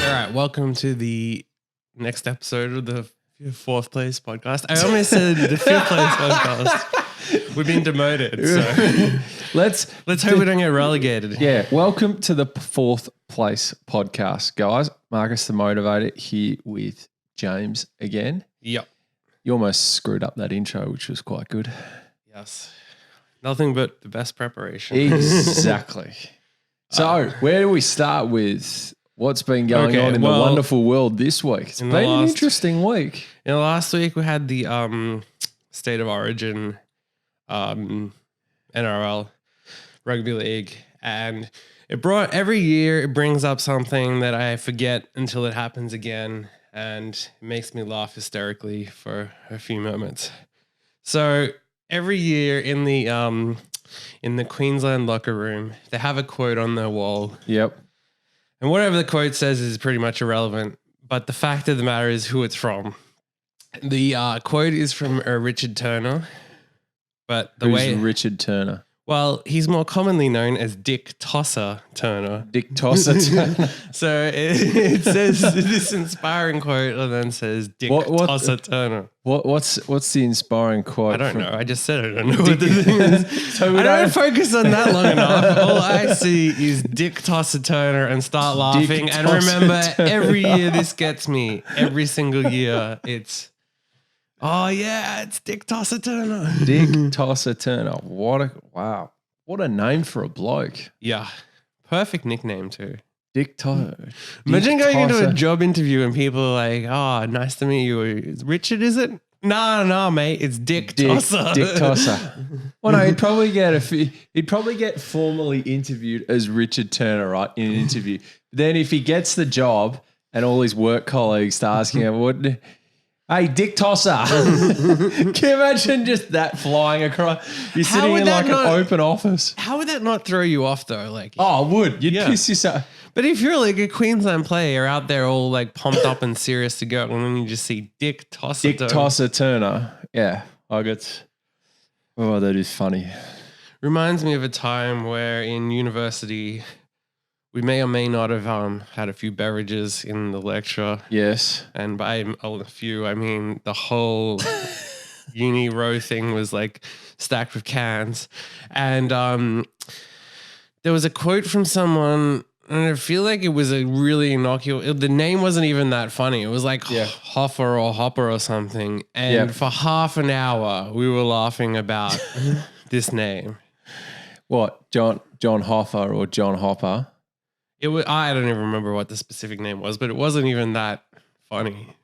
All right, welcome to the next episode of the Fourth Place podcast. I almost said the Fifth Place podcast. We've been demoted, so let's hope we don't get relegated. Yeah, welcome to the Fourth Place podcast, guys. Marcus the Motivator here with James again. Yep. You almost screwed up that intro, which was quite good. Yes. Nothing but the best preparation. Exactly. So, where do we start with what's been going on in the wonderful world this week? It's been an interesting week. In the last week, we had the State of Origin NRL Rugby League, and every year it brings up something that I forget until it happens again, and it makes me laugh hysterically for a few moments. So every year in the Queensland locker room, they have a quote on their wall. Yep. And whatever the quote says is pretty much irrelevant, but the fact of the matter is who it's from. The quote is from Richard Turner, but Who's Richard Turner? Well, he's more commonly known as Dick Tosser Turner. Dick Tosser Turner. So it says this inspiring quote and then says Dick Tosser Turner. What's the inspiring quote? I don't know. I just said it. I don't know what the thing is. So I don't focus on that long enough. All I see is Dick Tosser Turner and start laughing. And remember, every year this gets me. Every single year it's, oh yeah, it's Dick Tosser Turner. Dick Tosser Turner. What a name for a bloke. Yeah. Perfect nickname too. Dick Tosser. Imagine going into a job interview and people are like, oh, nice to meet you. Richard, is it? No, mate. It's Dick Tosser. Dick Tosser. Well, no, he'd probably get formally interviewed as Richard Turner, right, in an interview. Then if he gets the job and all his work colleagues start asking him, hey, Dick Tosser. Can you imagine just that flying across? You're sitting in like an open office. How would that not throw you off though? Like, oh, it would. You'd piss yourself. But if you're like a Queensland player, you're out there all like pumped up and serious to go, and then you just see Dick Tosser Turner. Tosser Turner. Yeah. That is funny. Reminds me of a time where in university we may or may not have had a few beverages in the lecture. Yes. And by a few, I mean the whole uni row thing was like stacked with cans. And there was a quote from someone, and I feel like it was a really innocuous. The name wasn't even that funny. It was like Hoffer or Hopper or something. And for half an hour, we were laughing about this name. What? John Hoffer or John Hopper? I don't even remember what the specific name was, but it wasn't even that funny.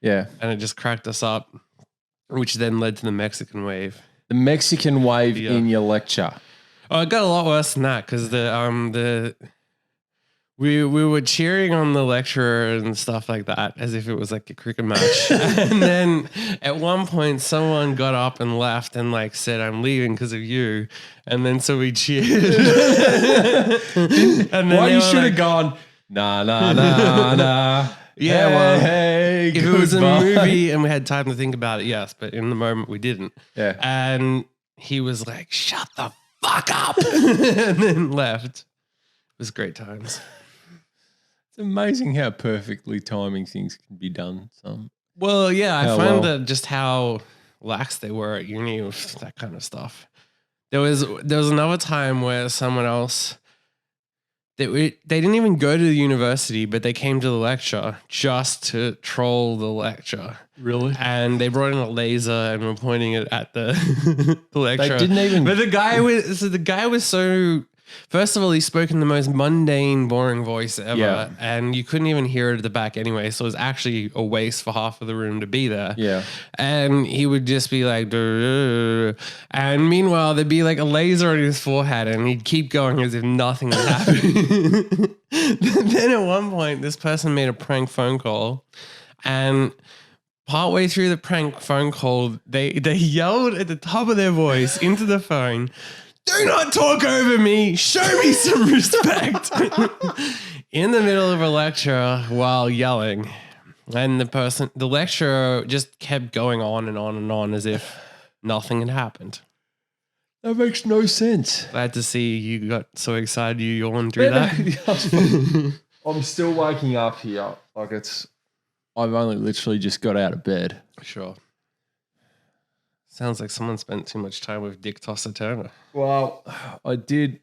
Yeah. And it just cracked us up, which then led to the Mexican wave. The Mexican wave in your lecture. Oh, it got a lot worse than that because we were cheering on the lecturer and stuff like that as if it was like a cricket match. And then at one point someone got up and left and like said, "I'm leaving because of you." And then so we cheered. And then you should have gone, nah. Yeah, hey, if it was a movie and we had time to think about it, yes, but in the moment we didn't. Yeah. And he was like, "Shut the fuck up," and then left. It was great times. It's amazing how perfectly timing things can be done. Well, yeah, I find that just how lax they were at uni with that kind of stuff. There was another time where someone else, they didn't even go to the university, but they came to the lecture just to troll the lecture. Really? And they brought in a laser and were pointing it at the lecturer. They didn't even. But the guy was so. First of all, he spoke in the most mundane, boring voice ever, and you couldn't even hear it at the back anyway, so it was actually a waste for half of the room to be there. Yeah. And he would just be like, duh, duh, duh. And meanwhile, there'd be like a laser on his forehead, and he'd keep going as if nothing was happening. Then at one point, this person made a prank phone call, and partway through the prank phone call, they yelled at the top of their voice into the phone, "Do not talk over me. Show me some respect." In the middle of a lecture while yelling. And the lecturer just kept going on and on and on as if nothing had happened. That makes no sense. Glad to see you got so excited you yawned through that. I'm still waking up here. Like I've only literally just got out of bed. Sure. Sounds like someone spent too much time with Dick Tosser Turner. Well, I did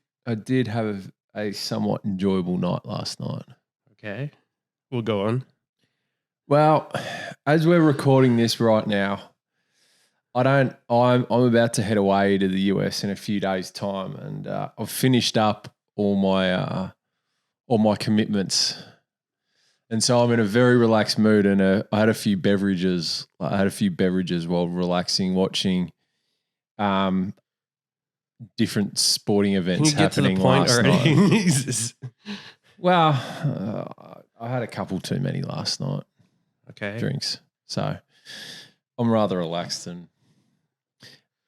have a somewhat enjoyable night last night. Okay. We'll go on. Well, as we're recording this right now, I'm about to head away to the US in a few days' time, and I've finished up all my commitments, and so I'm in a very relaxed mood. And I had a few beverages. While relaxing, watching different sporting events happening last night. Jesus. Well, I had a couple too many last night. Okay. Drinks, so I'm rather relaxed, and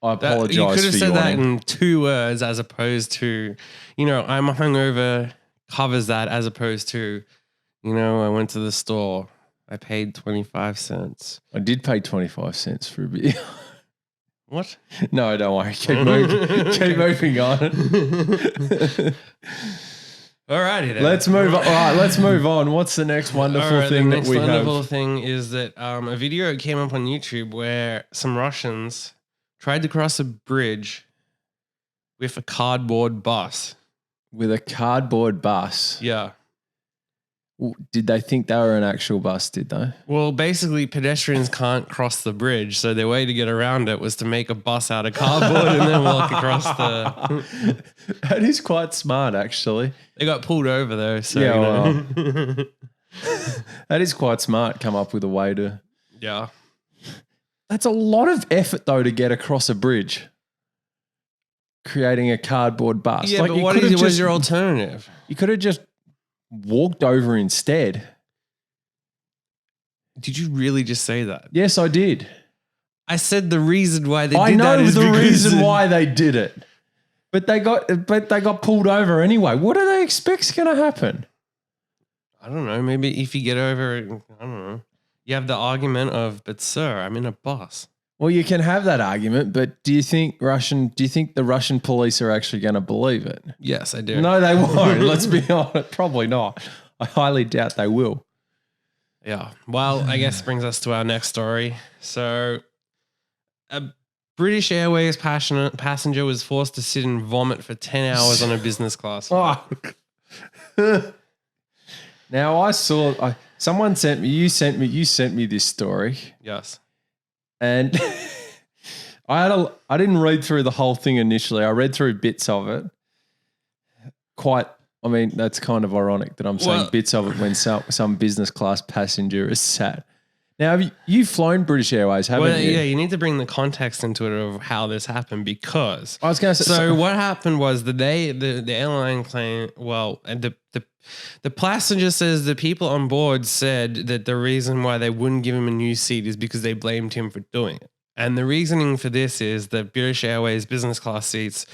I apologize. You could have for said that yawning. in 2 words as opposed to, I'm hungover covers that as opposed to, I went to the store. I paid 25 cents. I did pay 25 cents for a beer. What? No, don't worry. Keep moving on. Alrighty then. Let's move on. All right, let's move on. What's the next wonderful thing that we have? The next wonderful thing is that a video came up on YouTube where some Russians tried to cross a bridge with a cardboard bus. With a cardboard bus? Yeah. Did they think they were an actual bus, did they? Well, basically, pedestrians can't cross the bridge, so their way to get around it was to make a bus out of cardboard and then walk across the... That is quite smart, actually. They got pulled over, though, so... Yeah, that is quite smart, come up with a way to... Yeah. That's a lot of effort, though, to get across a bridge. Creating a cardboard bus. Yeah, but what was your alternative? You could have just walked over instead. Did you really just say that? Yes, I did. I said the reason why they I did that know is the because reason why they did it. But they got pulled over anyway. What do they expect's going to happen? I don't know. Maybe if you get over, I don't know. You have the argument of, but sir, I'm in a bus. Well, you can have that argument, but do you think the Russian police are actually going to believe it? Yes, I do. No, they won't. Let's be honest. Probably not. I highly doubt they will. Yeah. Well, I guess brings us to our next story. So, a British Airways passenger was forced to sit and vomit for 10 hours on a business class flight. Oh. Now I saw someone sent me. You sent me this story. Yes. And I didn't read through the whole thing initially. I read through bits of it. That's kind of ironic that I'm saying bits of it when some business class passenger is sat. Now, you've flown British Airways, haven't you? Yeah, you need to bring the context into it of how this happened because... I was going to say... So what happened was the airline claimed... Well, the passenger says the people on board said that the reason why they wouldn't give him a new seat is because they blamed him for doing it. And the reasoning for this is that British Airways business class seats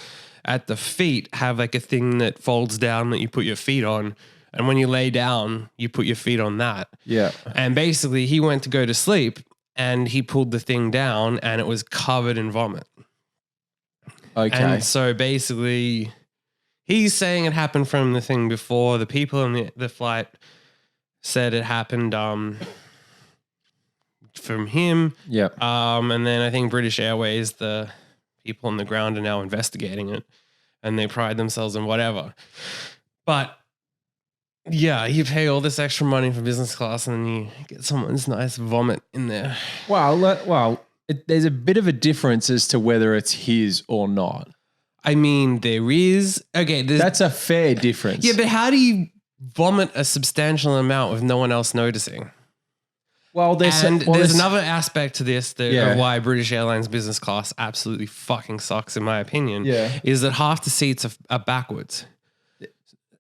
at the feet have like a thing that folds down that you put your feet on. And when you lay down, you put your feet on that. Yeah. And basically he went to go to sleep and he pulled the thing down and it was covered in vomit. Okay. And so basically he's saying it happened from the thing before. The people in the flight said it happened from him. Yeah. And then I think British Airways, the people on the ground are now investigating it and they pride themselves in whatever. But yeah, you pay all this extra money for business class and then you get someone's nice vomit in there. Well, there's a bit of a difference as to whether it's his or not. I mean, there is. Okay. That's a fair difference. Yeah, but how do you vomit a substantial amount with no one else noticing? Well, there's another aspect to this of why British Airlines business class absolutely fucking sucks, in my opinion, is that half the seats are backwards.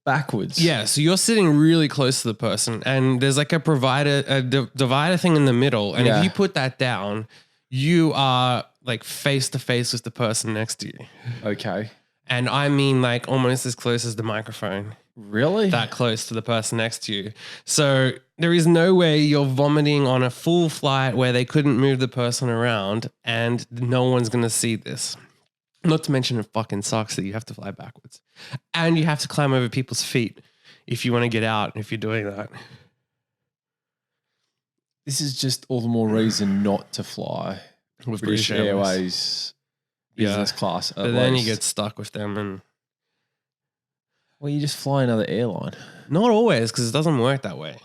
Backwards? Yeah, so you're sitting really close to the person and there's like a divider thing in the middle. And if you put that down, you are like face to face with the person next to you. Okay. And I mean like almost as close as the microphone. Really? That close to the person next to you. So there is no way you're vomiting on a full flight where they couldn't move the person around and no one's going to see this. Not to mention it fucking sucks that you have to fly backwards and you have to climb over people's feet if you want to get out, if you're doing that. This is just all the more reason not to fly With British Airways business class. But then you get stuck with them, and well, you just fly another airline. not always, because it doesn't work that way.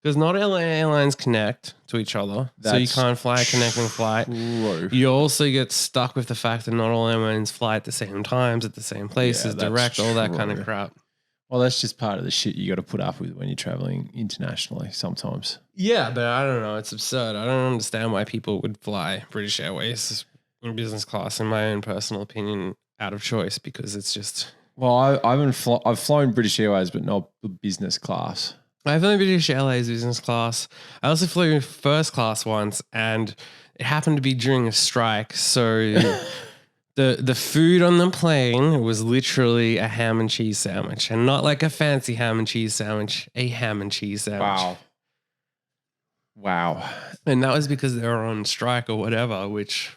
Because not all airlines connect to each other, so you can't fly a connecting flight. True. You also get stuck with the fact that not all airlines fly at the same times, at the same places, direct, all that kind of crap. Well, that's just part of the shit you got to put up with when you're traveling internationally sometimes. Yeah, but I don't know. It's absurd. I don't understand why people would fly British Airways in business class, in my own personal opinion, out of choice, because it's just... Well, I've flown British Airways, but not business class. I've flown British Airways business class. I also flew first class once, and it happened to be during a strike. So the food on the plane was literally a ham and cheese sandwich, and not like a fancy ham and cheese sandwich, a ham and cheese sandwich. Wow. And that was because they were on strike or whatever, which...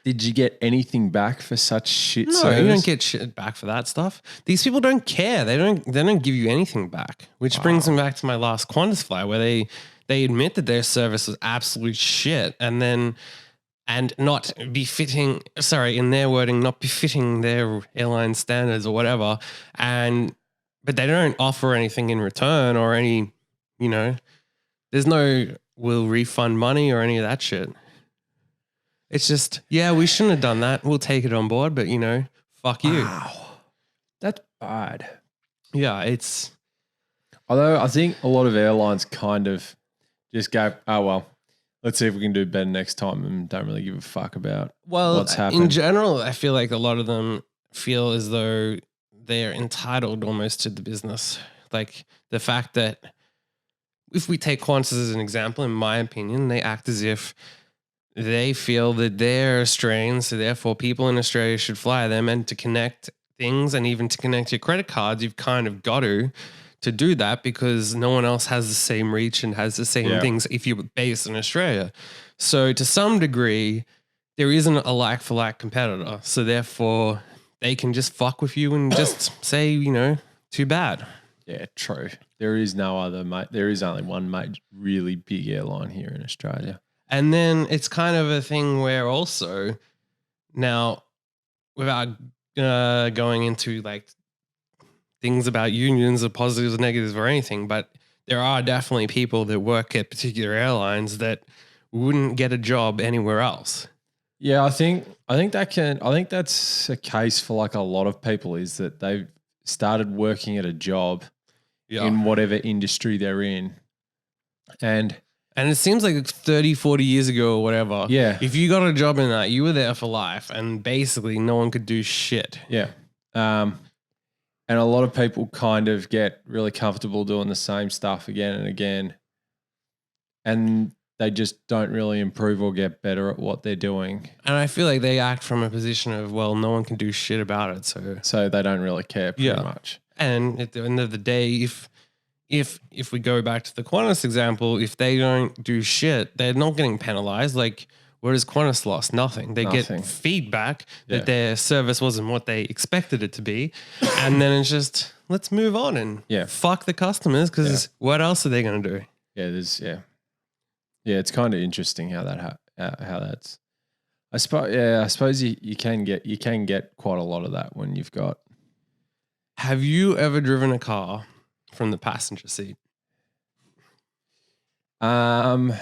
Did you get anything back for such shit service? No, you don't get shit back for that stuff. These people don't care. They don't give you anything back, which brings me back to my last Qantas flight, where they admit that their service was absolute shit, and not befitting, in their wording, not befitting their airline standards or whatever. But they don't offer anything in return or any, there's no we'll refund money or any of that shit. It's just, yeah, we shouldn't have done that. We'll take it on board, but fuck you. Wow. That's bad. Yeah, it's... Although I think a lot of airlines kind of just go, oh, well, let's see if we can do better next time, and don't really give a fuck about what's happened. In general, I feel like a lot of them feel as though they're entitled almost to the business. Like the fact that if we take Qantas as an example, in my opinion, they act as if they feel that they're Australian, so therefore people in Australia should fly them, and to connect things and even to connect your credit cards, you've kind of got to do that, because no one else has the same reach and has the same things if you're based in Australia. So to some degree, there isn't a like-for-like competitor. So therefore, they can just fuck with you and just say, too bad. Yeah, true. There is no other, mate. There is only one really big airline here in Australia. And then it's kind of a thing where also now, without going into like things about unions or positives or negatives or anything, but there are definitely people that work at particular airlines that wouldn't get a job anywhere else. Yeah, I think that's a case for like a lot of people, is that they've started working at a job in whatever industry they're in. And it seems like 30, 40 years ago or whatever. Yeah. If you got a job in that, you were there for life, and basically no one could do shit. Yeah. And a lot of people kind of get really comfortable doing the same stuff again and again, and they just don't really improve or get better at what they're doing. And I feel like they act from a position of, well, no one can do shit about it. So they don't really care pretty much. And at the end of the day, if we go back to the Qantas example, if they don't do shit, they're not getting penalized. Like, where does Qantas lost? Nothing. They get feedback that their service wasn't what they expected it to be. And then it's just, let's move on and fuck the customers, because what else are they going to do? Yeah, it's kind of interesting how that's. I suppose you can get quite a lot of that when you've got. Have you ever driven a car from the passenger seat? And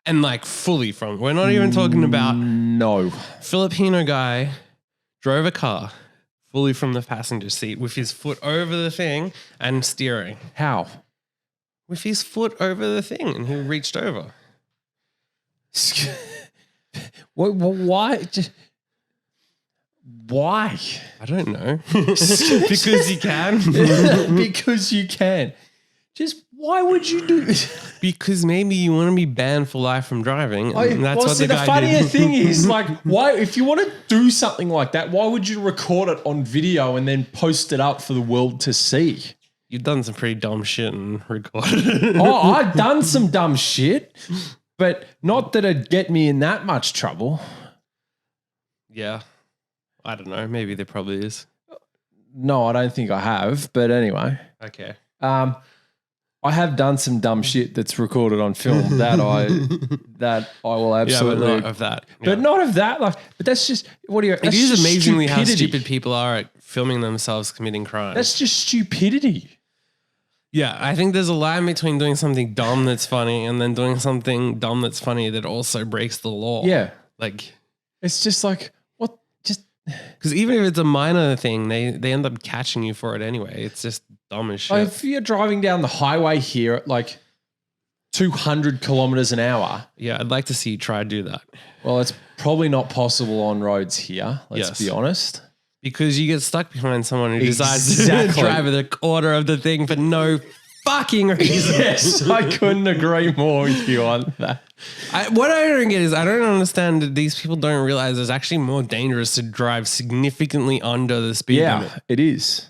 like fully from. We're not even talking about. No. Filipino guy drove a car fully from the passenger seat with his foot over the thing and steering. How? With his foot over the thing, and he reached over. Why? Why? I don't know. Because you can. Because you can. Just why would you do this? Because maybe you want to be banned for life from driving. And that's what the guy funnier did. thing is, like, why? If you want to do something like that, why would you record it on video and then post it up for the world to see? You've done some pretty dumb shit and recorded it. Oh, I've done some dumb shit, but not that it'd get me in that much trouble. Yeah. I don't know. Maybe there probably is. No, I don't think I have. But anyway, Okay. I have done some dumb shit that's recorded on film that I will absolutely. Yeah, but not of that. But Yeah. not of that. Like, but that's just what do you? It is amazingly how stupidity. stupid people are at filming themselves committing crimes. That's just stupidity. Yeah, I think there's a line between doing something dumb that's funny and then doing something dumb that's funny that also breaks the law. Yeah, Like, it's just like what? Just because even if it's a minor thing, they end up catching you for it anyway. It's just dumb as shit. like if you're driving down the highway here at like 200 kilometers an hour. Yeah, I'd like to see you try to do that. Well, it's probably not possible on roads here. Let's Yes. be honest. Because you get stuck behind someone who decides Exactly. to drive at a quarter of the thing for no fucking reason. Yes, I couldn't agree more with you on that. What I don't get is I don't understand that these people don't realize it's actually more dangerous to drive significantly under the speed limit. Yeah, it is.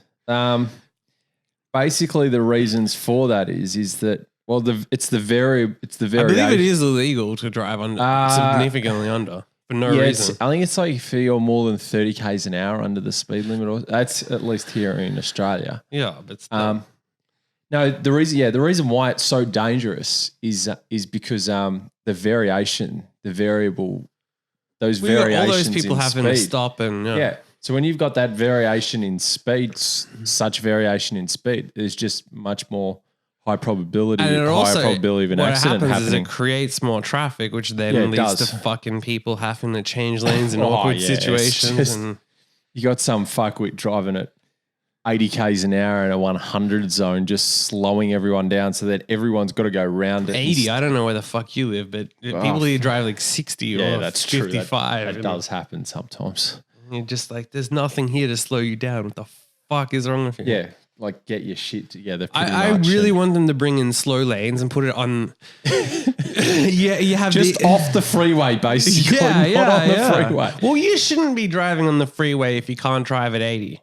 Basically, the reasons for that is that it's the I believe it is illegal to drive under significantly under for no reason. I think it's like if you're more than 30 k's an hour under the speed limit. Or that's at least here in Australia. Yeah, but still. No, the reason why it's so dangerous is because the variation, the variable, those variations. All those people in having to speed. stop and Yeah. So when you've got that variation in speed, such variation in speed, there's just much more high probability, And it higher also, probability of an what accident happens happening. is it creates more traffic, which then Yeah, it leads does. to fucking people having to change lanes in Oh, awkward yeah, it's situations. just- And You got some fuckwit driving at 80 k's an hour in a 100 zone, just slowing everyone down so that everyone's got to go round it. 80, I don't know where the fuck you live, but people either drive like 60 Yeah, or that's true. 55. That does happen sometimes. And you're just like, there's nothing here to slow you down. What the fuck is wrong with you? Yeah, like get your shit together. I really want them to bring in slow lanes and put it on. Yeah, you have just off the freeway, basically. Not on the freeway. Well, you shouldn't be driving on the freeway if you can't drive at 80.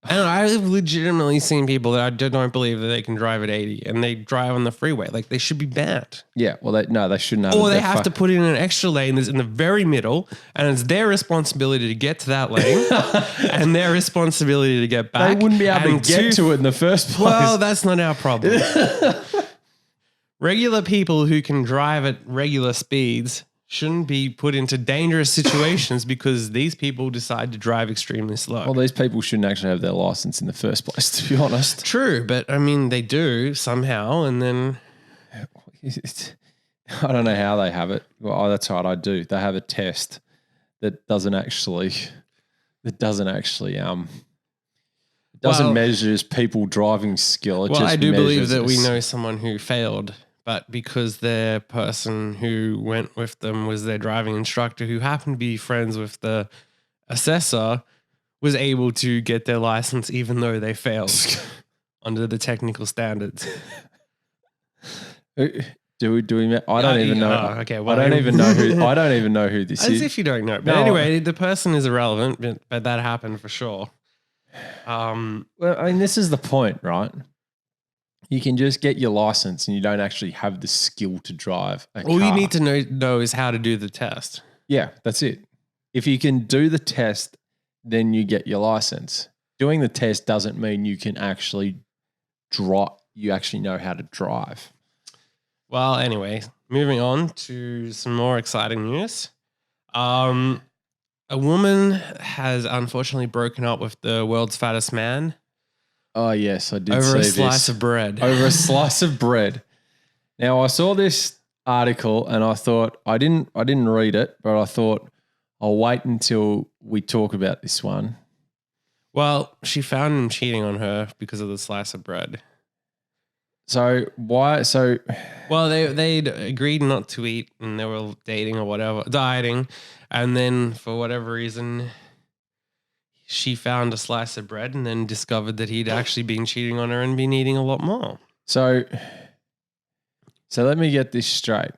And I've legitimately seen people that I don't believe that they can drive at 80 and they drive on the freeway. Like they should be banned. Yeah, well, they shouldn't have. Or they have to put in an extra lane that's in the very middle and it's their responsibility to get to that lane and their responsibility to get back. They wouldn't be able And to get to it in the first place. Well, that's not our problem. Regular people who can drive at regular speeds shouldn't be put into dangerous situations because these people decide to drive extremely slow. Well, these people shouldn't actually have their license in the first place, to be honest. True, but I mean, they do somehow, and then I don't know how they have it. Well, that's right, I do. They have a test that doesn't measure people driving skill. It well, just I do believe measures that we us. know someone who failed, but because their person who went with them was their driving instructor, who happened to be friends with the assessor, was able to get their license even though they failed under the technical standards. Do we? I don't even know. Okay, I don't even know who. I don't even know who this As is. if you don't know. But No. anyway, the person is irrelevant, but that happened for sure. Well, I mean, this is the point, right? You can just get your license and you don't actually have the skill to drive a All car. you need to know is how to do the test. Yeah, that's it. If you can do the test, then you get your license. Doing the test doesn't mean you can actually drive. You actually know how to drive. Well, anyway, moving on to some more exciting news. A woman has unfortunately broken up with the world's fattest man Oh yes, I did over see a slice this. of bread. Over a slice of bread. Now I saw this article and I thought I didn't read it, but I thought I'll wait until we talk about this one. Well, she found him cheating on her because of the slice of bread. So why? So Well, they'd agreed not to eat and they were dating or whatever, dieting. And then for whatever reason, she found a slice of bread and then discovered that he'd actually been cheating on her and been eating a lot more. So let me get this straight.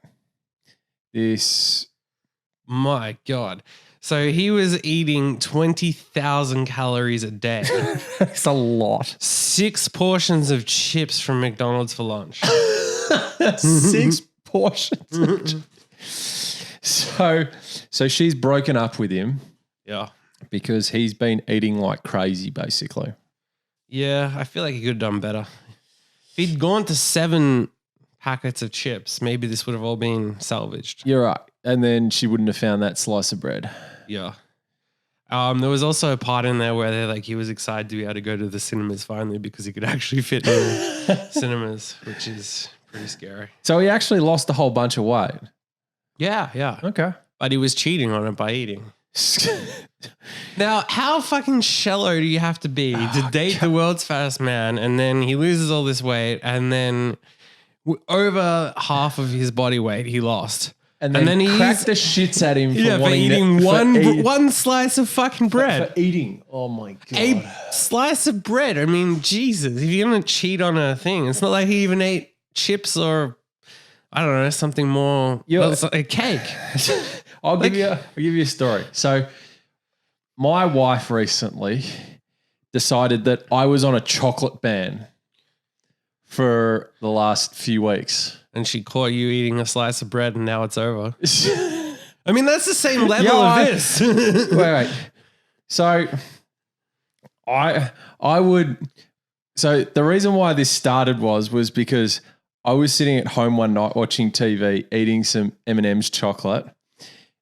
My God. So he was eating 20,000 calories a day. It's a lot. 6 portions of chips from McDonald's for lunch. 6 portions. So she's broken up with him. Yeah. Because he's been eating like crazy, basically. Yeah, I feel like he could have done better. If he'd gone to 7 packets of chips, maybe this would have all been salvaged. You're right. And then she wouldn't have found that slice of bread. Yeah. There was also a part in there where he was excited to be able to go to the cinemas finally because he could actually fit in the cinemas, which is pretty scary. So he actually lost a whole bunch of weight. Yeah. Okay. But he was cheating on it by eating. Now, how fucking shallow do you have to be to date the world's fattest man, and then he loses all this weight, and then over half of his body weight he lost, and then he cracked the shits at him for eating one slice of fucking bread. For eating, oh my god, a slice of bread. I mean, Jesus, if you're gonna cheat on a thing, it's not like he even ate chips or I don't know something more. It's like a cake. I'll give you a story. So my wife recently decided that I was on a chocolate ban for the last few weeks. And she caught you eating a slice of bread and now it's over. I mean, that's the same level of this. Wait. So so the reason why this started was because I was sitting at home one night watching TV, eating some M&M's chocolate.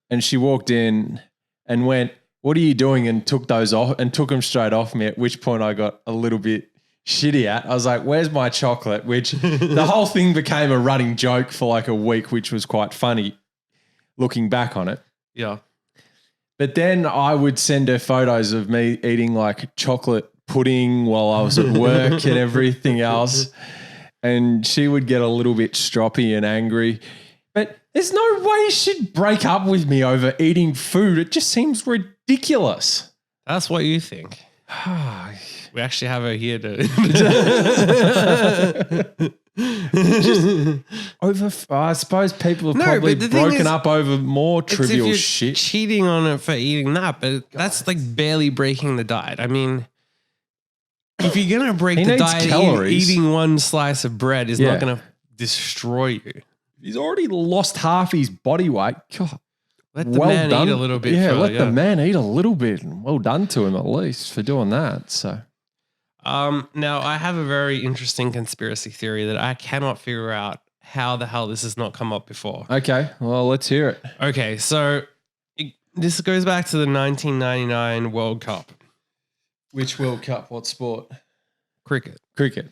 And she walked in and went, "What are you doing?" and took those off and took them straight off me, at which point I got a little bit shitty at. I was like, "Where's my chocolate?" Which the whole thing became a running joke for like a week, which was quite funny looking back on it. Yeah. But then I would send her photos of me eating like chocolate pudding while I was at work and everything else. And she would get a little bit stroppy and angry. But there's no way she'd break up with me over eating food. It just seems ridiculous. That's what you think. We actually have her here to I suppose people have probably broken up over more trivial shit. Cheating on it for eating that, but that's like barely breaking the diet. I mean, if you're gonna break the diet, eating one slice of bread is not gonna destroy you. He's already lost half his body weight. God, let the man eat a little bit. Yeah, let the man eat a little bit. Well done to him at least for doing that. So, now I have a very interesting conspiracy theory that I cannot figure out how the hell this has not come up before. Okay, well, let's hear it. Okay, so this goes back to the 1999 World Cup. Which World Cup? What sport? Cricket.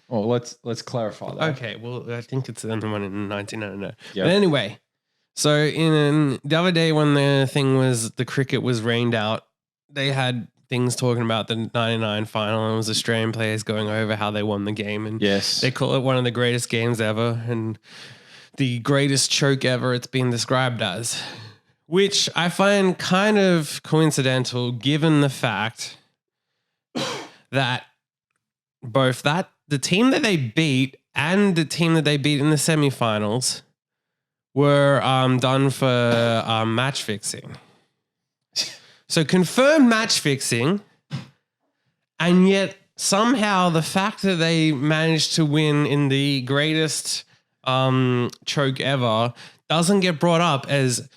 Well, let's clarify that. Okay, well, I think it's the one in 1999. Yep. But anyway, so the other day when the cricket was rained out, they had things talking about the 99 final, and it was Australian players going over how they won the game. And yes, they call it one of the greatest games ever and the greatest choke ever it's been described as, which I find kind of coincidental given the fact that both the team that they beat and the team that they beat in the semifinals were done for match fixing. So confirmed match fixing, and yet somehow the fact that they managed to win in the greatest choke ever doesn't get brought up as,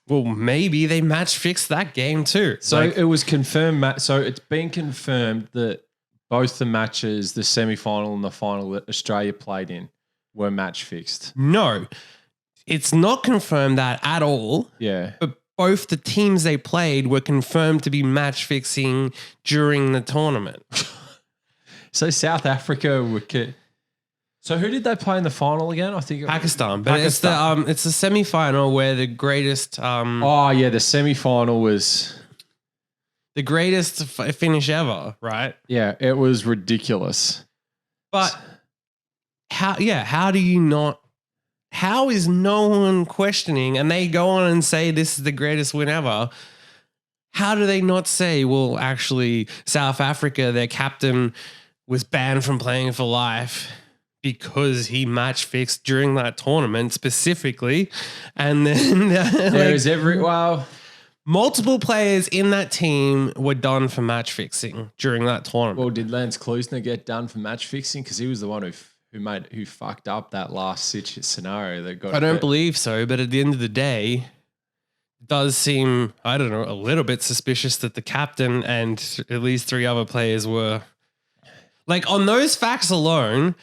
well, maybe they match fixed that game too. So it was confirmed. So it's been confirmed that both the matches, the semi-final and the final that Australia played in, were match fixed. No, it's not confirmed that at all. Yeah. But both the teams they played were confirmed to be match fixing during the tournament. So South Africa were... So who did they play in the final again? I think Pakistan. But it's the semi-final where the greatest... the semi-final was... the greatest finish ever, right? Yeah, it was ridiculous. But how do you not... How is no one questioning, and they go on and say this is the greatest win ever? How do they not say, well, actually, South Africa, their captain was banned from playing for life because he match fixed during that tournament specifically, and then multiple players in that team were done for match fixing during that tournament. Well, did Lance Klusener get done for match fixing? Because he was the one who fucked up that last scenario that got. I don't believe so, but at the end of the day, does seem, I don't know, a little bit suspicious that the captain and at least 3 other players were like, on those facts alone,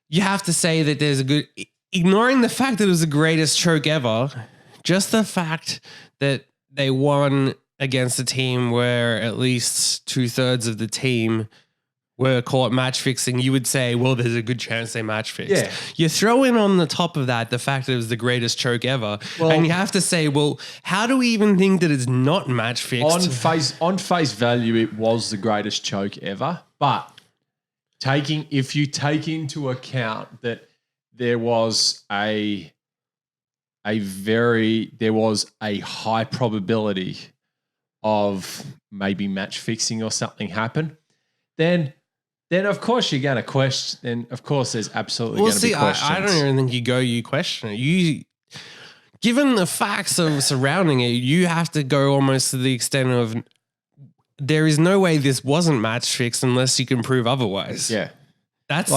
you have to say that there's a good, ignoring the fact that it was the greatest choke ever, just the fact that they won against a team where at least 2/3 of the team were caught match fixing, you would say, well, there's a good chance they match fixed. Yeah. You throw in on the top of that the fact that it was the greatest choke ever, and you have to say, well, how do we even think that it's not match fixed? On face value, it was the greatest choke ever. But if you take into account that there was a high probability of maybe match fixing or something happen, then of course you're going to question. Then of course there's absolutely going to be questions. I don't even think you question it. Given the facts of surrounding it, you have to go almost to the extent of there is no way this wasn't match fixed unless you can prove otherwise. Yeah, that's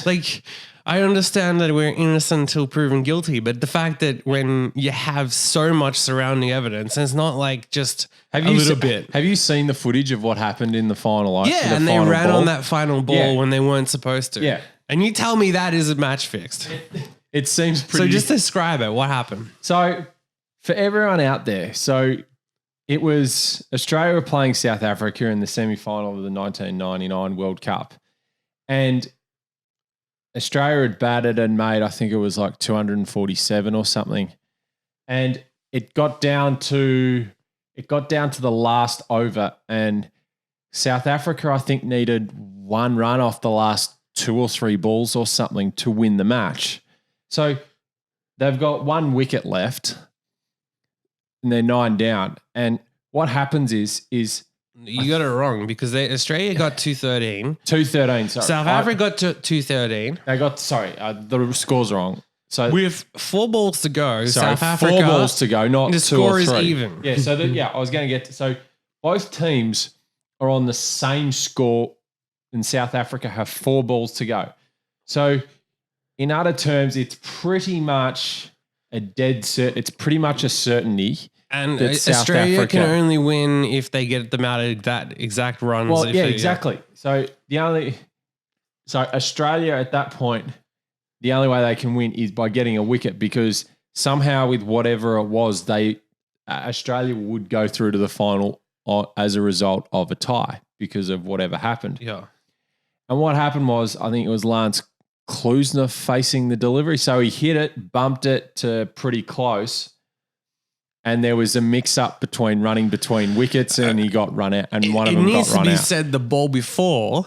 like I understand that we're innocent until proven guilty, but the fact that when you have so much surrounding evidence, it's not like just a little bit. Have you seen the footage of what happened in the final? Yeah, and they ran on that final ball when they weren't supposed to. Yeah. And you tell me that isn't match fixed. It seems pretty. So just describe it. What happened? So for everyone out there, it was Australia were playing South Africa in the semi-final of the 1999 World Cup. And Australia had batted and made, I think it was like 247 or something. And it got down to the last over, and South Africa, I think, needed 1 run off the last 2 or 3 balls or something to win the match. So they've got 1 wicket left and they're 9 down. And what happens is you got it wrong because Australia got 213. 213, sorry. South Africa got 213. They got, the score's wrong. So with 4 balls to go, South Africa. 4 balls to go, not 2 or 3. The score is even. Yeah, so I was going to get so both teams are on the same score, and South Africa have 4 balls to go. So in other terms, it's pretty much it's pretty much a certainty. And Australia can only win if they get them out of that exact runs. Well, yeah, exactly. So Australia at that point, the only way they can win is by getting a wicket, because somehow with whatever it was, Australia would go through to the final as a result of a tie because of whatever happened. Yeah. And what happened was, I think it was Lance Klusner facing the delivery. So he hit it, bumped it to pretty close. And there was a mix-up running between wickets, and he got run out, and one of them got run out. It needs to be said the ball before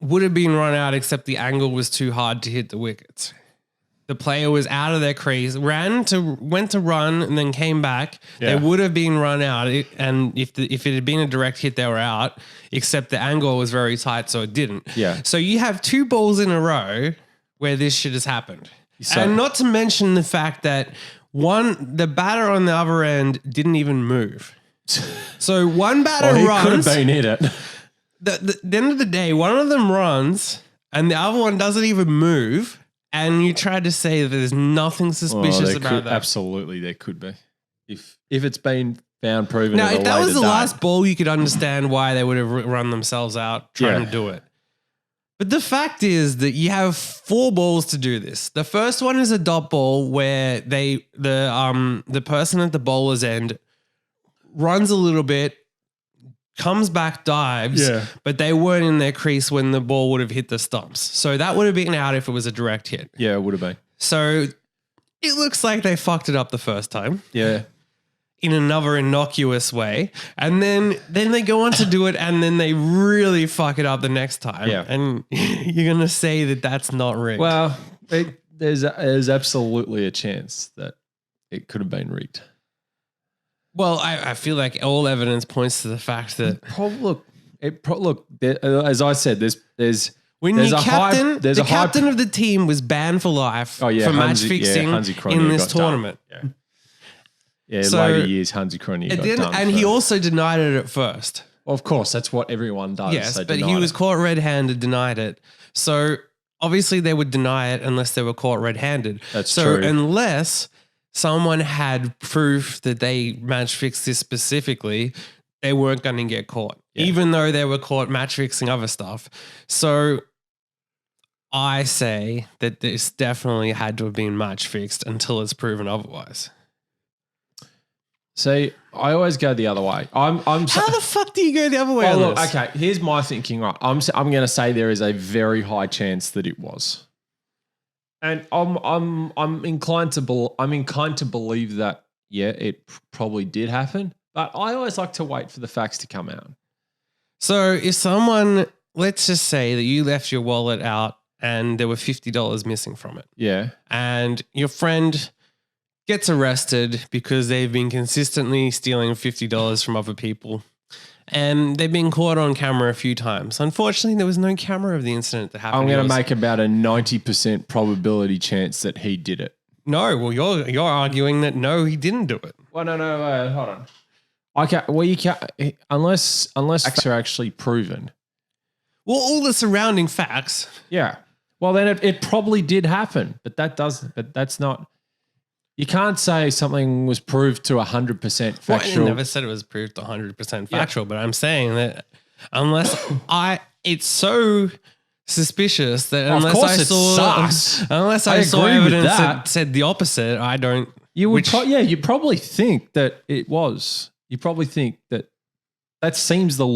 would have been run out, except the angle was too hard to hit the wickets. The player was out of their crease, went to run, and then came back. Yeah. They would have been run out, and if it had been a direct hit, they were out, except the angle was very tight, so it didn't. Yeah. So you have 2 balls in a row where this shit has happened. And not to mention the fact that the batter on the other end didn't even move. So one batter runs. He could have been hit it. The end of the day, one of them runs and the other one doesn't even move. And you tried to say that there's nothing suspicious about that. Absolutely, there could be. If it's been found proven. Now, if that was the last ball, you could understand why they would have run themselves out trying to do it. But the fact is that you have 4 balls to do this. The first one is a dot ball where the person at the bowler's end runs a little bit, comes back, dives, but they weren't in their crease when the ball would have hit the stumps. So that would have been out if it was a direct hit. Yeah, it would have been. So it looks like they fucked it up the first time. Yeah. In another innocuous way. And then they go on to do it, and then they really fuck it up the next time. Yeah. And you're going to say that that's not rigged. Well, there's absolutely a chance that it could have been rigged. Well, I feel like all evidence points to the fact that... as I said, there's the captain of the team was banned for life for match fixing in this tournament. Yeah, later years, Hansi Kroenke got done. And he also denied it at first. Well, of course, that's what everyone does. Yes, but he was caught red-handed, denied it. So obviously they would deny it unless they were caught red-handed. That's true. So unless someone had proof that they match fixed this specifically, they weren't going to get caught, even though they were caught match fixing other stuff. So I say that this definitely had to have been match fixed until it's proven otherwise. See, I always go the other way. How the fuck do you go the other way on look, this? okay, here's my thinking. Right, I'm going to say there is a very high chance that it was, and I'm inclined to believe that. Yeah, it probably did happen, but I always like to wait for the facts to come out. So if someone, let's just say that you left your wallet out and there were $50 missing from it. Yeah, and your friend gets arrested because they've been consistently stealing $50 from other people. And they've been caught on camera a few times. Unfortunately, there was no camera of the incident that happened. I'm going to make about a 90% probability chance that he did it. No, well, you're arguing that no, he didn't do it. Well, no, hold on. Okay, well, you can't unless facts are actually proven. Well, all the surrounding facts. Yeah. Well, then it probably did happen, but that's not. You can't say something was proved to 100% factual. I never said it was proved 100% factual, but I'm saying that it's so suspicious that unless I saw evidence that said the opposite, I don't. You would, you probably think that it was. You probably think that seems the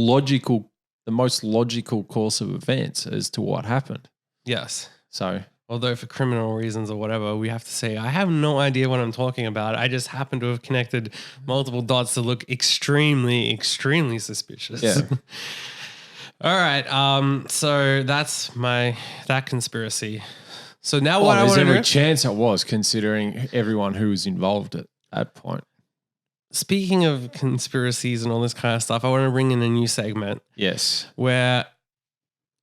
most logical course of events as to what happened. Yes. So. Although for criminal reasons or whatever, we have to say, I have no idea what I'm talking about. I just happen to have connected multiple dots to look extremely, extremely suspicious. Yeah. All right. So that's that conspiracy. So now what I want to do. There's every chance it was, considering everyone who was involved at that point. Speaking of conspiracies and all this kind of stuff, I want to bring in a new segment. Yes. Where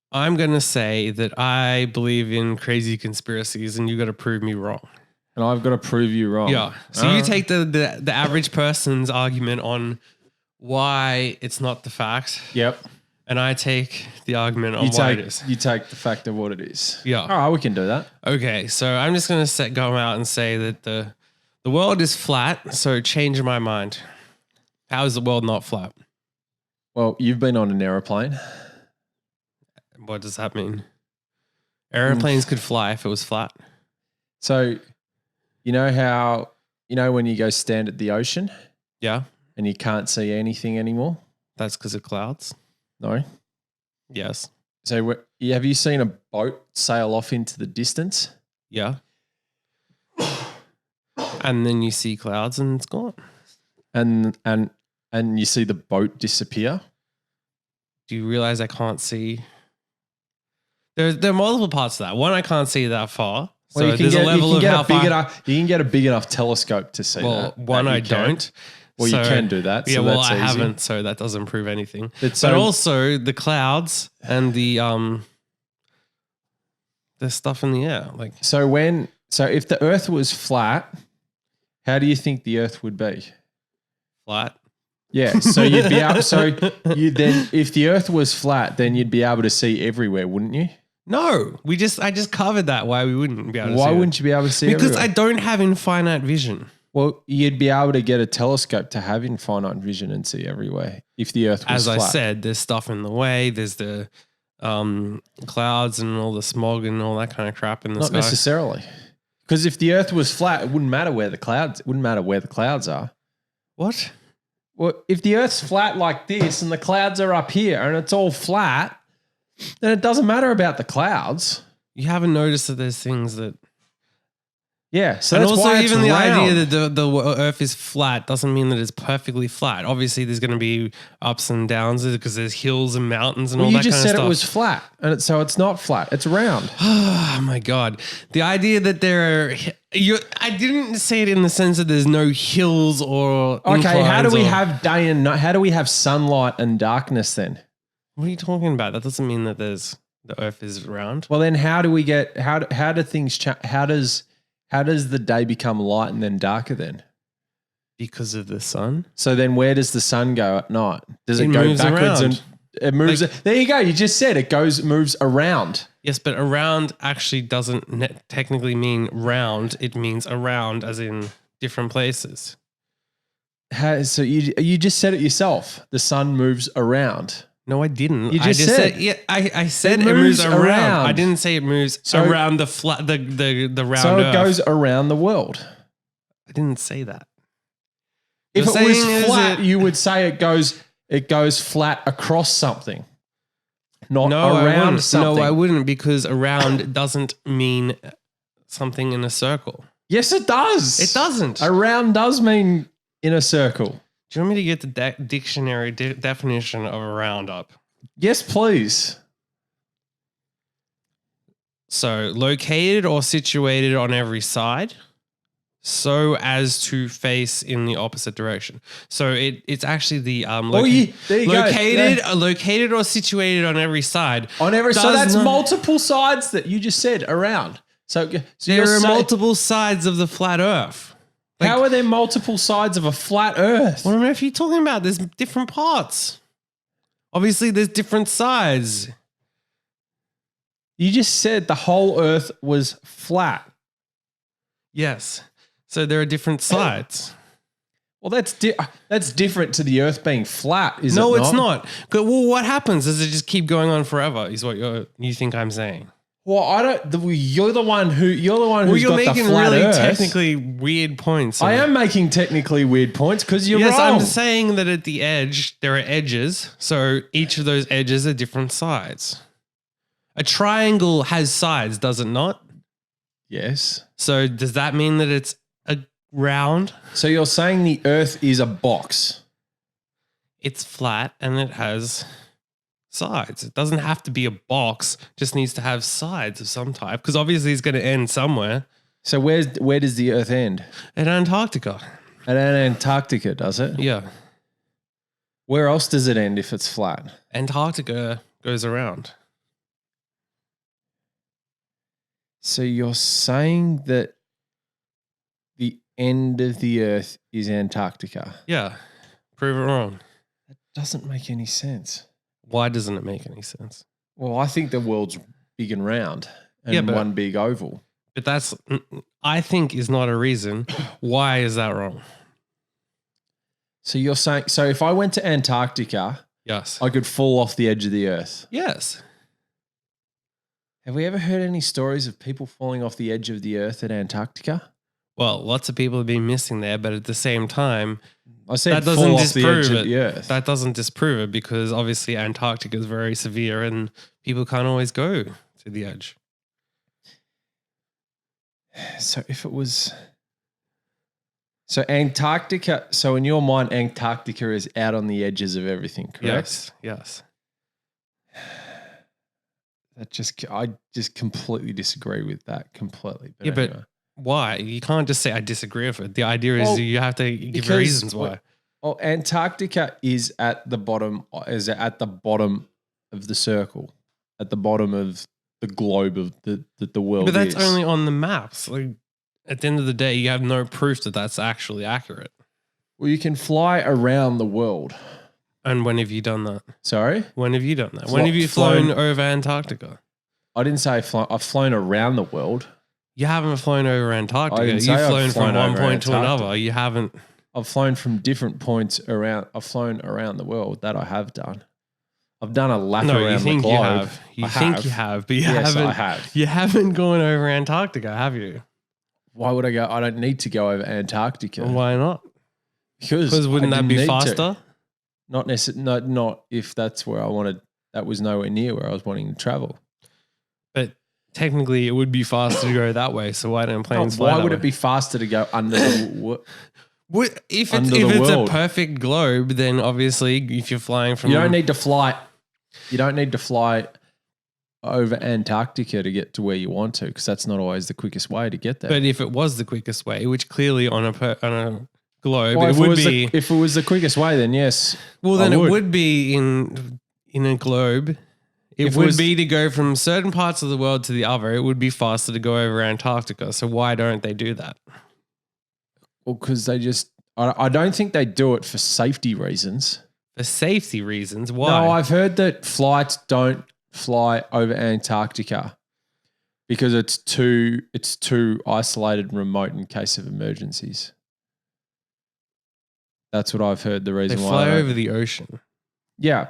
I'm going to say that I believe in crazy conspiracies and you got to prove me wrong. And I've got to prove you wrong. Yeah. So you take the average person's argument on why it's not the fact. Yep. And I take the argument on why it is. You take the fact of what it is. Yeah. All right, we can do that. Okay. So I'm just going to go out and say that the world is flat. So change my mind. How is the world not flat? Well, you've been on an aeroplane. What does that mean? Airplanes could fly if it was flat. So, you know when you go stand at the ocean? Yeah. And you can't see anything anymore? That's because of clouds? No. Yes. So, have you seen a boat sail off into the distance? Yeah. And then you see clouds and it's gone. And you see the boat disappear? Do you realize I can't see? There are multiple parts to that. One, I can't see that far. So well, there's a level of how far. You can get a big enough telescope to see that. Well, one, I don't. Well, you can do that. Yeah, so well, that's I easy. haven't, so that doesn't prove anything. But also the clouds and the stuff in the air. So if the Earth was flat, how do you think the Earth would be? Flat. Yeah, so you'd be able. So you then, if the Earth was flat, then you'd be able to see everywhere, wouldn't you? No, I just covered that. Why we wouldn't be able to see Why wouldn't you be able to see because everywhere? I don't have infinite vision. Well, you'd be able to get a telescope to have infinite vision and see everywhere if the Earth was flat. As I said, there's stuff in the way. There's the clouds and all the smog and all that kind of crap in the sky. Not necessarily. Because if the Earth was flat, it wouldn't matter where the clouds are. What? Well, if the Earth's flat like this and the clouds are up here and it's all flat, then it doesn't matter about the clouds. You haven't noticed that there's things that... Yeah, so and that's also why it's even the round. idea that the Earth is flat doesn't mean that it's perfectly flat. Obviously, there's going to be ups and downs because there's hills and mountains and all that kind of stuff. You just said it was flat, and so it's not flat. It's round. Oh my god! The idea that I didn't say it in the sense that there's no hills or okay. How do we have day and night? How do we have sunlight and darkness then? What are you talking about? That doesn't mean that the Earth is round. Well, then how do we get how do things change? How does the day become light and then darker then? Because of the sun. So then where does the sun go at night? Does it go backwards around. and it moves? There you go. You just said it moves around. Yes, but around actually doesn't technically mean round. It means around as in different places. So you just said it yourself. The sun moves around. No, I didn't. You just said yeah. I said it moves moves around. around. I didn't say it moves around the flat, the round. So it Earth. goes around the world. I didn't say that. If You're it was saying flat, you would say it goes flat across something, not I around wouldn't. something. No, I wouldn't, because around doesn't mean something in a circle. Yes, it does. It doesn't. Around does mean in a circle. Do you want me to get the dictionary definition of around up? Yes, please. So, located or situated on every side, so as to face in the opposite direction. So it's actually the There you located, go. located or situated on every side. On every, so does that's not- multiple sides that you just said around. So There you're are saying- multiple sides of the flat Earth. How are there multiple sides of a flat Earth? What on earth are you talking about? There's different parts. Obviously, there's different sides. You just said the whole Earth was flat. Yes. So there are different sides. Well, that's different to the Earth being flat, is it not? No, it's not. Well, what happens? Does it just keep going on forever? Is what you think I'm saying? Well, I don't. You're the one who's Well, you're got the making flat really Earth. technically weird points. I am making technically weird points because you're Yes, wrong. I'm saying that at the edge there are edges, so each of those edges are different sides. A triangle has sides, does it not? Yes. So does that mean that it's a round? So you're saying the Earth is a box? It's flat and it has sides. It doesn't have to be a box, just needs to have sides of some type, because obviously it's going to end somewhere. So where does the Earth end? At Antarctica. At Antarctica, does it? Yeah. Where else does it end if it's flat? Antarctica goes around. So you're saying that the end of the Earth is Antarctica? Yeah. Prove it wrong. That doesn't make any sense. Why doesn't it make any sense? Well, I think the world's big and round and Yeah, but- one big oval. But that's, I think, is not a reason. Why is that wrong? So you're saying, so if I went to Antarctica, Yes. I could fall off the edge of the Earth. Yes. Have we ever heard any stories of people falling off the edge of the Earth at Antarctica? Well, lots of people have been missing there, but at the same time, I said that doesn't fall off the edge disprove of the Earth. that doesn't disprove it, because obviously Antarctica is very severe and people can't always go to the edge. So if it was... So Antarctica, so in your mind, Antarctica is out on the edges of everything, correct? Yes. I just completely disagree with that completely. Yeah, but anyway. why? You can't just say I disagree with it. The idea is Well, you have to give because- reasons why. Oh, Antarctica is at the bottom of the circle, at the bottom of the globe of the world. But that's is. only on the maps. Like, at the end of the day, you have no proof that that's actually accurate. Well, you can fly around the world. And when have you done that? Sorry? When have you done that? When have you flown over Antarctica? I didn't say I've flown around the world. You haven't flown over Antarctica. didn't You've say I've flown flown from one over point to Antarctica. another. You haven't. I've flown from different points around. I've flown around the world. That I have done. I've done a lap No, around you think the you globe. have. You think you have, but you Yes, haven't. I have. You haven't gone over Antarctica, have you? Why would I go? I don't need to go over Antarctica. Why not? Because Wouldn't I that didn't be need to. faster? Not necessarily. Not if that's where I wanted. That was nowhere near where I was wanting to travel. But technically, it would be faster to go that way. So why don't planes fly? Why that would way? it be faster to go under the? If it's under the a world? perfect globe, then obviously, if you're flying from, You don't need to fly. You don't need to fly over Antarctica to get to where you want to, because that's not always the quickest way to get there. But if it was the quickest way, which clearly on a globe, Well, it if would was be. if it was the quickest way, then yes. Well, then I it would be in a globe. It If it would was- be to go from certain parts of the world to the other. It would be faster to go over Antarctica. So why don't they do that? Well, because they just. I don't think they do it for safety reasons. For safety reasons. Why? No, I've heard that flights don't fly over Antarctica because it's too isolated and remote in case of emergencies. That's what I've heard. The They reason why. fly over the ocean, Yeah,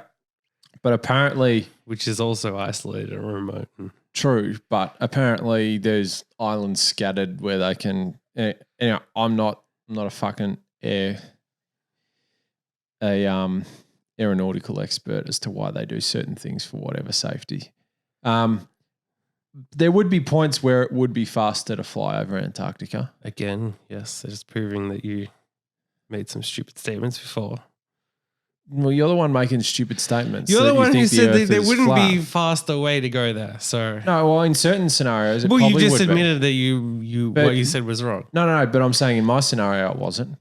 but apparently which is also isolated and remote. true. But apparently there's islands scattered where they can. I'm not a fucking aeronautical expert as to why they do certain things for whatever safety. There would be points where it would be faster to fly over Antarctica. Again, yes, it's proving that you made some stupid statements before. Well, you're the one making stupid statements. You're the one who said that there wouldn't flat. be faster way to go there. So No, well, in certain scenarios, it well, probably you just would be. admitted that you But- what you said was wrong. No, but I'm saying in my scenario, it wasn't.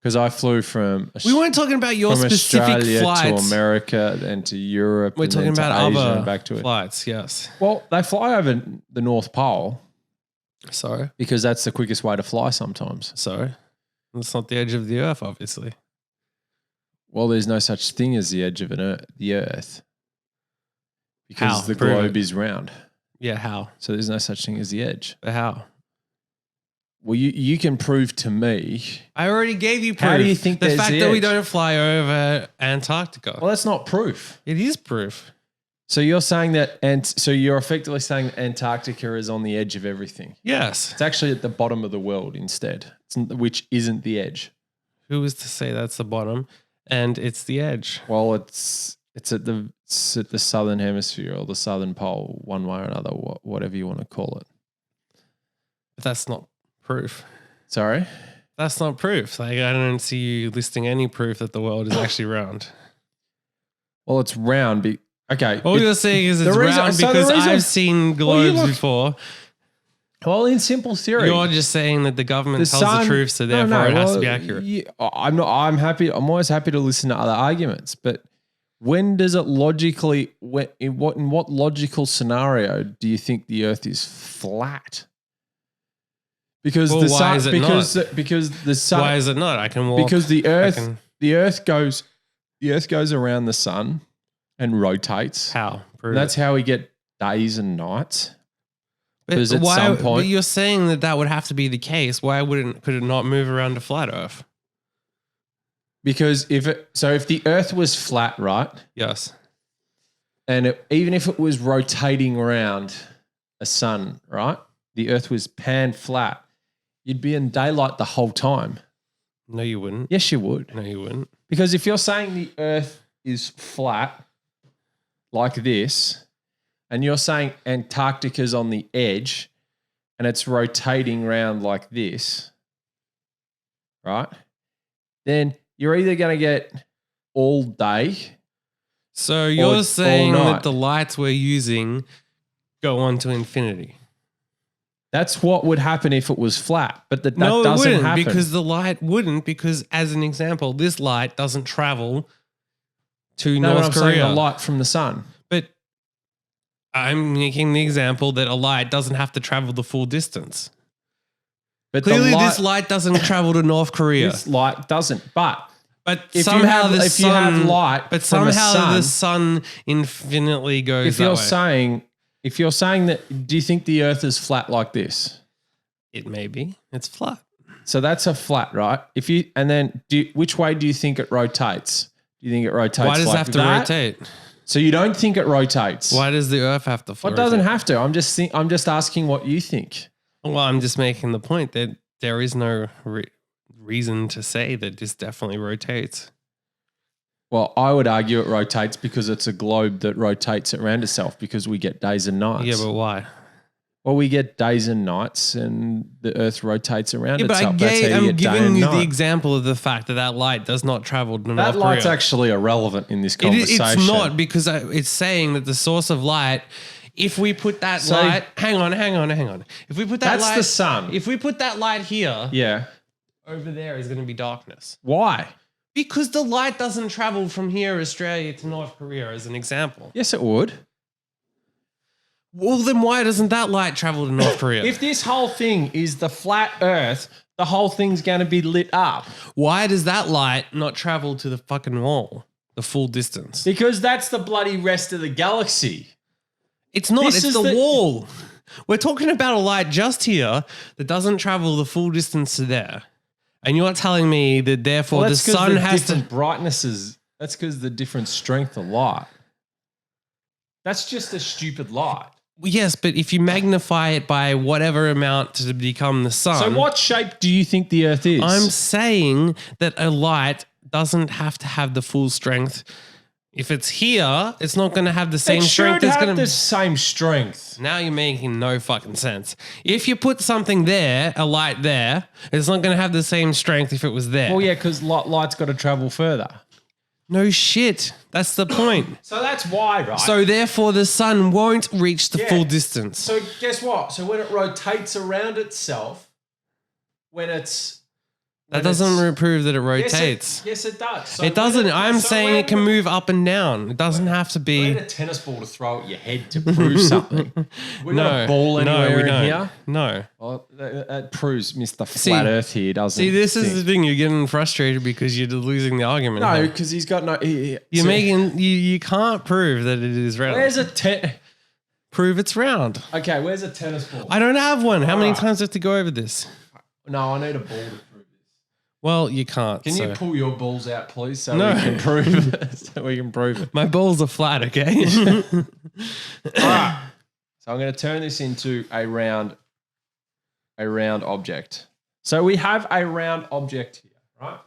Because I flew from We weren't talking about your from specific Australia flights. to America and to Europe. We're and talking then to about Asia other and back to it. flights. Yes. Well, they fly over the North Pole So because that's the quickest way to fly sometimes. it's not the edge of the earth, obviously. Well, there's no such thing as the edge of the Earth because How? the Prove globe it. is round. Yeah. How? So there's no such thing as the edge. But how? Well, you can prove to me. I already gave you proof. How do you think the there's fact the that we edge? don't fly over Antarctica? Well, that's not proof. It is proof. So you're saying that, and so you're effectively saying that Antarctica is on the edge of everything. Yes. It's actually at the bottom of the world instead, which isn't the edge. Who was to say that's the bottom and it's the edge? Well, it's at the southern hemisphere or the southern pole, one way or another, whatever you want to call it. But that's not proof. Sorry? That's not proof. Like I don't see you listing any proof that the world is actually round. Well, it's round. Okay. All you're saying is the it's reason- round so the because reason- I've seen globes before. Well, in simple theory, You're just saying that the government tells the truth, so therefore it has to be accurate. I'm not. I'm happy. I'm always happy to listen to other arguments, but when does it logically? In what logical scenario do you think the Earth is flat? Because Well, the why sun. is it Because not? because the sun. Why is it not? I can walk. Because the I Earth. can- The Earth goes around the sun and rotates. How? Prove And that's it. how we get days and nights. But because at why? some point- But you're saying that would have to be the case. Why could it not move around a flat Earth? Because if the Earth was flat, right? Yes. And even if it was rotating around a sun, right? The Earth was pan flat, you'd be in daylight the whole time. No, you wouldn't. Yes, you would. No, you wouldn't. Because if you're saying the Earth is flat like this, and you're saying Antarctica's on the edge and it's rotating around like this, right? Then you're either going to get all day. So you're saying night. that the lights we're using go on to infinity? That's what would happen if it was flat, but that No, it doesn't wouldn't, happen. because the light wouldn't. Because as an example, this light doesn't travel to no, North I'm saying Korea. the light from the sun. But I'm making the example that a light doesn't have to travel the full distance. But Clearly, the light, this light doesn't travel to North Korea. this light doesn't. But But if somehow you have, the if you have sun, light, but from a somehow the sun, sun infinitely goes if that you're way. saying that, do you think the Earth is flat like this? It may be. It's flat. So that's a flat, right? Which way do you think it rotates? Do you think it rotates? Why does it like have to that? rotate? So you don't think it rotates? Why does the Earth have to Well, it rotate? doesn't have to. I'm just asking what you think. Well, I'm just making the point that there is no reason to say that this definitely rotates. Well, I would argue it rotates because it's a globe that rotates around itself because we get days and nights. Yeah, but why? Well, we get days and nights, and the Earth rotates around Yeah, but itself. That's how you I'm get day giving and you night. the example of the fact that light does not travel to North That light's Korea. actually irrelevant in this conversation. It's not, because it's saying that the source of light, if we put that light, hang on. If we put that That's light, the sun. If we put that light here, Yeah. over there is going to be darkness. Why? Because the light doesn't travel from here, Australia, to North Korea, as an example. Yes, it would. Well, then why doesn't that light travel to North Korea? If this whole thing is the flat Earth, the whole thing's going to be lit up. Why does that light not travel to the fucking wall, the full distance? Because that's the bloody rest of the galaxy. It's not. This It's is the the- wall. We're talking about a light just here that doesn't travel the full distance to there. And you're telling me that therefore the sun has different brightnesses. That's because the different strength of light. That's just a stupid light. Yes, but if you magnify it by whatever amount to become the sun. So what shape do you think the Earth is? I'm saying that a light doesn't have to have the full strength. If it's here, it's not going to have the same strength. It should have the same strength. Now you're making no fucking sense. If you put something there, a light there, it's not going to have the same strength if it was there. Well, yeah, because light's got to travel further. No shit. That's the point. So that's why, right? So therefore the sun won't reach the full distance. So guess what? So when it rotates around itself, that doesn't prove that it rotates. Yes, it does. So it doesn't. I'm saying it can move up and down. It doesn't have to be. We need a tennis ball to throw at your head to prove something. We're not a ball anywhere in here. No. Well, that proves Mr. Flatearth here doesn't. See, this is the thing. You're getting frustrated because you're losing the argument. No, because he's got no. You're making. You can't prove that it is round. Where's Prove it's round. Okay, where's a tennis ball? I don't have one. How many times do I have to go over this? No, I need a ball to prove this. Well, you can't. Can you pull your balls out, please, so we can prove it? My balls are flat, okay? All right. So I'm going to turn this into a round object. So we have a round object here, right?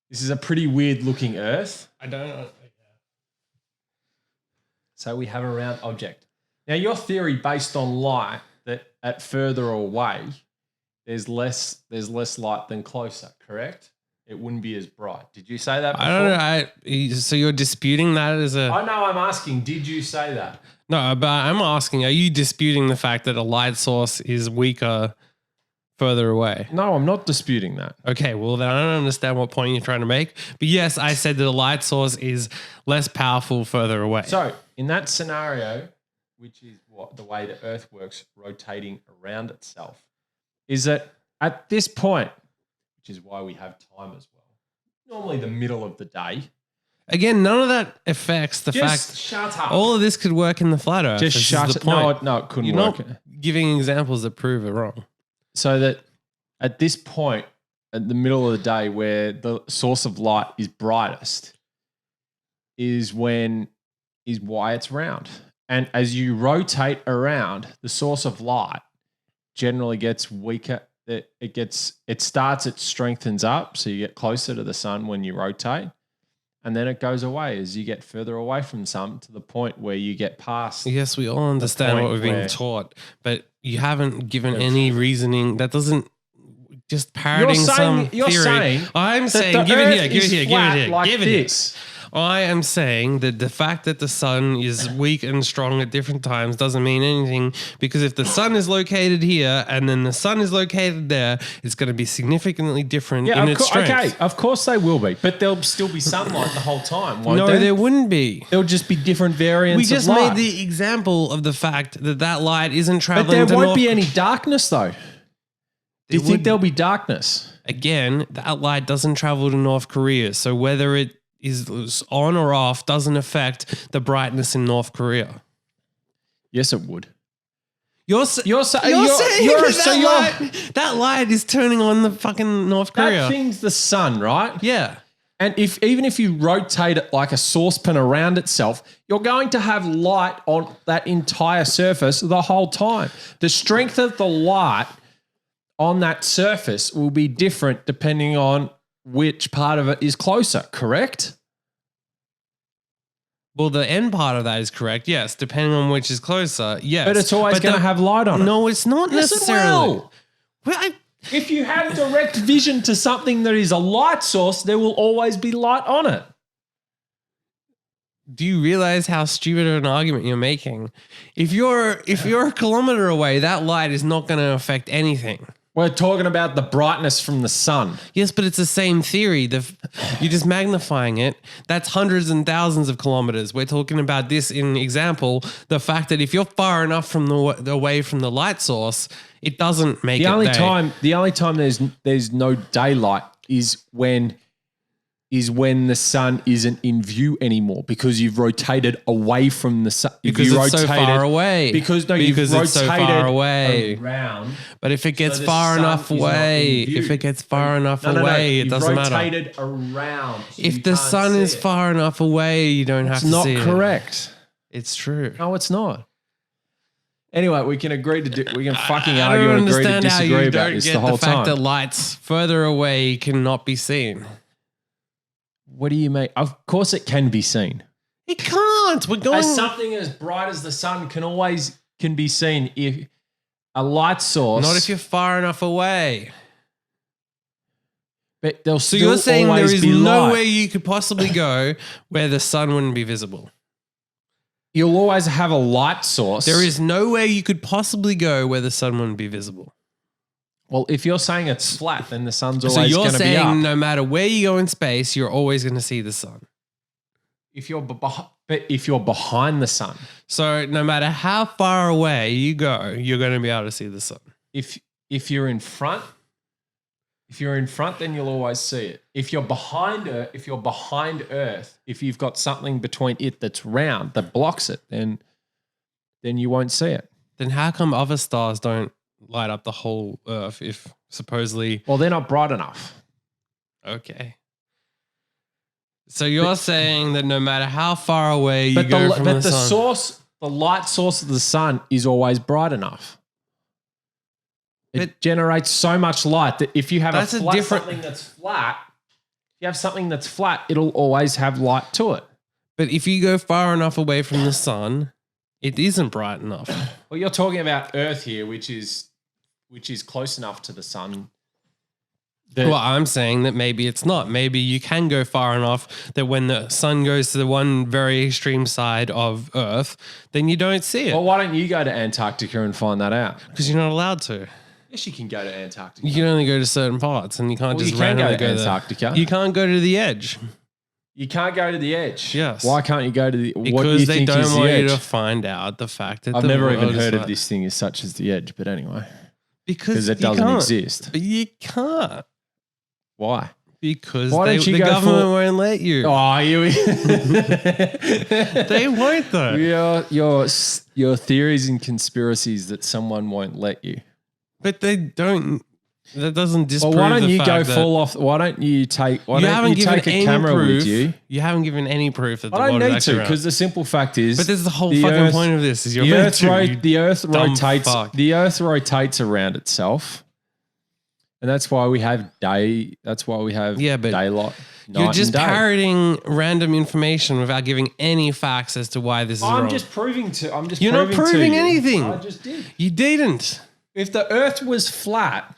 This is a pretty weird looking Earth. I don't know. So we have a round object. Now your theory based on light that at further away, there's less light than closer, correct? It wouldn't be as bright. Did you say that before? I don't know. So you're disputing that as a... I know I'm asking, did you say that? No, but I'm asking, are you disputing the fact that a light source is weaker further away? No, I'm not disputing that. Okay, well, then I don't understand what point you're trying to make. But yes, I said that a light source is less powerful further away. So in that scenario, which is what the way the Earth works, rotating around itself, is that at this point, which is why we have time as well, normally the middle of the day. Again, none of that affects the fact. Just shut up. All of this could work in the flat Earth. Just shut up. No, it couldn't You're work. Not giving examples that prove it wrong. So that at this point, at the middle of the day where the source of light is brightest, is why it's round. And as you rotate around, the source of light generally gets weaker. It strengthens up, so you get closer to the sun when you rotate, and then it goes away as you get further away from the sun to the point where you get past. Yes, we all understand what we're being taught, but you haven't given any reasoning. That doesn't just parroting some theory. You're saying I'm saying give it here. Like give it this. here. I am saying that the fact that the sun is weak and strong at different times doesn't mean anything, because if the sun is located here and then the sun is located there, it's going to be significantly different in its strength. Okay, of course they will be, but there'll still be sunlight the whole time, won't no, there wouldn't be. There'll just be different variants We just of light. made the example of the fact that light isn't But traveling there won't be any darkness though. Do you think there'll be darkness? Again, that light doesn't travel to North Korea, so whether it is on or off doesn't affect the brightness in North Korea. Yes, it would. You're saying that light is turning on the fucking North Korea. That thing's the sun, right? Yeah. And even if you rotate it like a saucepan around itself, you're going to have light on that entire surface the whole time. The strength of the light on that surface will be different depending on which part of it is closer, correct? Well, the end part of that is correct, yes, depending on which is closer, yes. But it's always going to have light on it. No, it's not necessarily. If you have direct vision to something that is a light source, there will always be light on it. Do you realize how stupid of an argument you're making? If you're a kilometer away, that light is not going to affect anything. We're talking about the brightness from the sun. Yes, but it's the same theory. You're just magnifying it. That's hundreds and thousands of kilometers. We're talking about this in example, the fact that if you're far enough from away from the light source, it doesn't make The only time there's no daylight is when is when the sun isn't in view anymore because you've rotated away from the sun. Because it's so far away. Because it's so far away. Around. But if it gets So the far sun enough is not in away, view. if it gets far enough away, it You've doesn't matter. rotated around. So If you the can't sun see is it. far enough away, you don't have It's to not see it. correct. It's true. No, it's not. Anyway, we can agree to we can fucking I argue don't and agree to understand how disagree you about don't this get the whole the fact time. that lights further away cannot be seen. What do you mean? Of course, it can be seen. It can't. We're going. Something as bright as the sun can be seen if a light source. Not if you're far enough away. But there'll So still you're saying there always is be no light. way you could possibly go where the sun wouldn't be visible. You'll always have a light source. There is no way you could possibly go where the sun wouldn't be visible. Well, if you're saying it's flat, then the sun's So always you're going to be saying up. no matter where you go in space, you're always going to see the sun. If you're behind the sun, So no matter how far away you go, you're going to be able to see the sun. if you're in front, then you'll always see it. If you're behind Earth, if you've got something between it that's round that blocks it, then you won't see it. Then how come other stars don't light up the whole Earth if supposedly... Well, they're not bright enough. Okay. So you're saying that no matter how far away you go from the sun... The light source of the sun is always bright enough. It generates so much light that if you have something that's flat, if you have something that's flat, it'll always have light to it. But if you go far enough away from the sun, it isn't bright enough. Well, you're talking about Earth here, which is close enough to the sun. Well, I'm saying that maybe it's not. Maybe you can go far enough that when the sun goes to the one very extreme side of Earth, then you don't see it. Well, why don't you go to Antarctica and find that out? Because you're not allowed to. Yes, you can go to Antarctica. You can only go to certain parts and you can't just you can randomly go to go Antarctica. there. You can't go to the edge. You can't go to the edge. Yes. Why can't you go to the? What do Because you they think is don't the want you edge? to find out the fact that I've the never even world is heard of flat. this thing as such as the edge, but anyway, Because it you doesn't can't. exist. But you can't. Why? Because Why don't you the go government for- won't let you. Oh, you. They won't though. Your theories and conspiracies that someone won't let you. But they don't. That doesn't Well, disprove why don't the you go fact that full off? Why don't you take? Why you don't haven't you given take a any camera proof. with you? You haven't given any proof that the I don't world is need actually to round. because the simple fact is But this is the whole the fucking Earth- point of this. Is you're the meant Earth, to, ro- you the Earth dumb rotates. fuck. The Earth rotates around itself, and that's why we have day. That's why we have Yeah, but daylight. You're night just and day. parroting random information without giving any facts as to why this is I'm wrong. just proving to. I'm just. You're not proving to proving you. anything. I just did. You didn't. If the Earth was flat,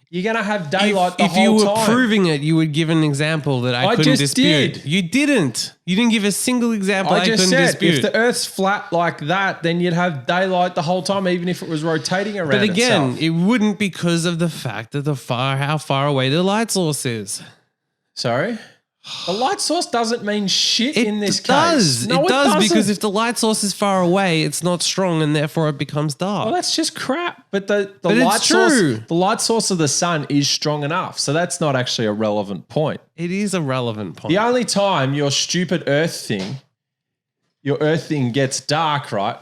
you're gonna have daylight the If you whole were time. proving it, you would give an example that I couldn't just dispute. did. You didn't. You didn't give a single example I just couldn't said dispute. if the Earth's flat like that, then you'd have daylight the whole time, even if it was rotating around. But again, itself. it wouldn't because of the fact that how far away the light source is. Sorry, the light source doesn't mean shit It in this does. case. No, it does doesn't. because if the light source is far away, it's not strong and therefore it becomes dark. well, that's just crap. But the But light it's source, true. the light source of the sun is strong enough, so that's not actually a relevant point. It is a relevant point. The only time your stupid Earth thing gets dark, right,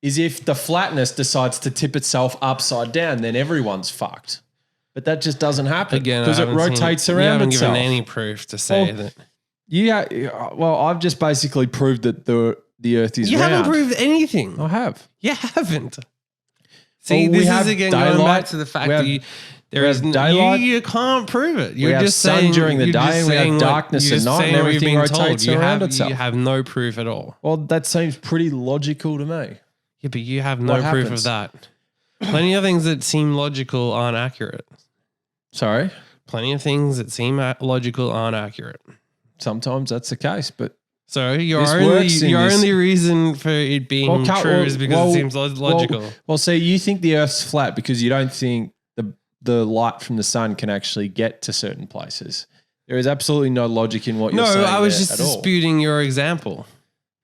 is if the flatness decides to tip itself upside down, then everyone's fucked. But that just doesn't happen Again, because it rotates around You haven't itself. given any proof to say Well, that. Well, I've just basically proved that the Earth is You round. haven't proved anything. I have. You haven't. See, Well, we this have is again going daylight, back to the fact we that have- there we is have daylight, you can't prove it. You're have just sun saying during the you're just day and we have saying what- darkness you're at just night saying and what you've everything been told. rotates You around have, itself. You have no proof at all. Well, that seems pretty logical to me. Yeah, but you have no What proof happens? of that. Plenty of things that seem logical aren't accurate. Sorry? Plenty of things that seem logical aren't accurate. Sometimes that's the case, but So your This works in this- only reason for it being true is because it seems logical. Well, so you think the Earth's flat because you don't think the light from the sun can actually get to certain places. There is absolutely no logic in what you're saying. No, I was there just at all. disputing your example.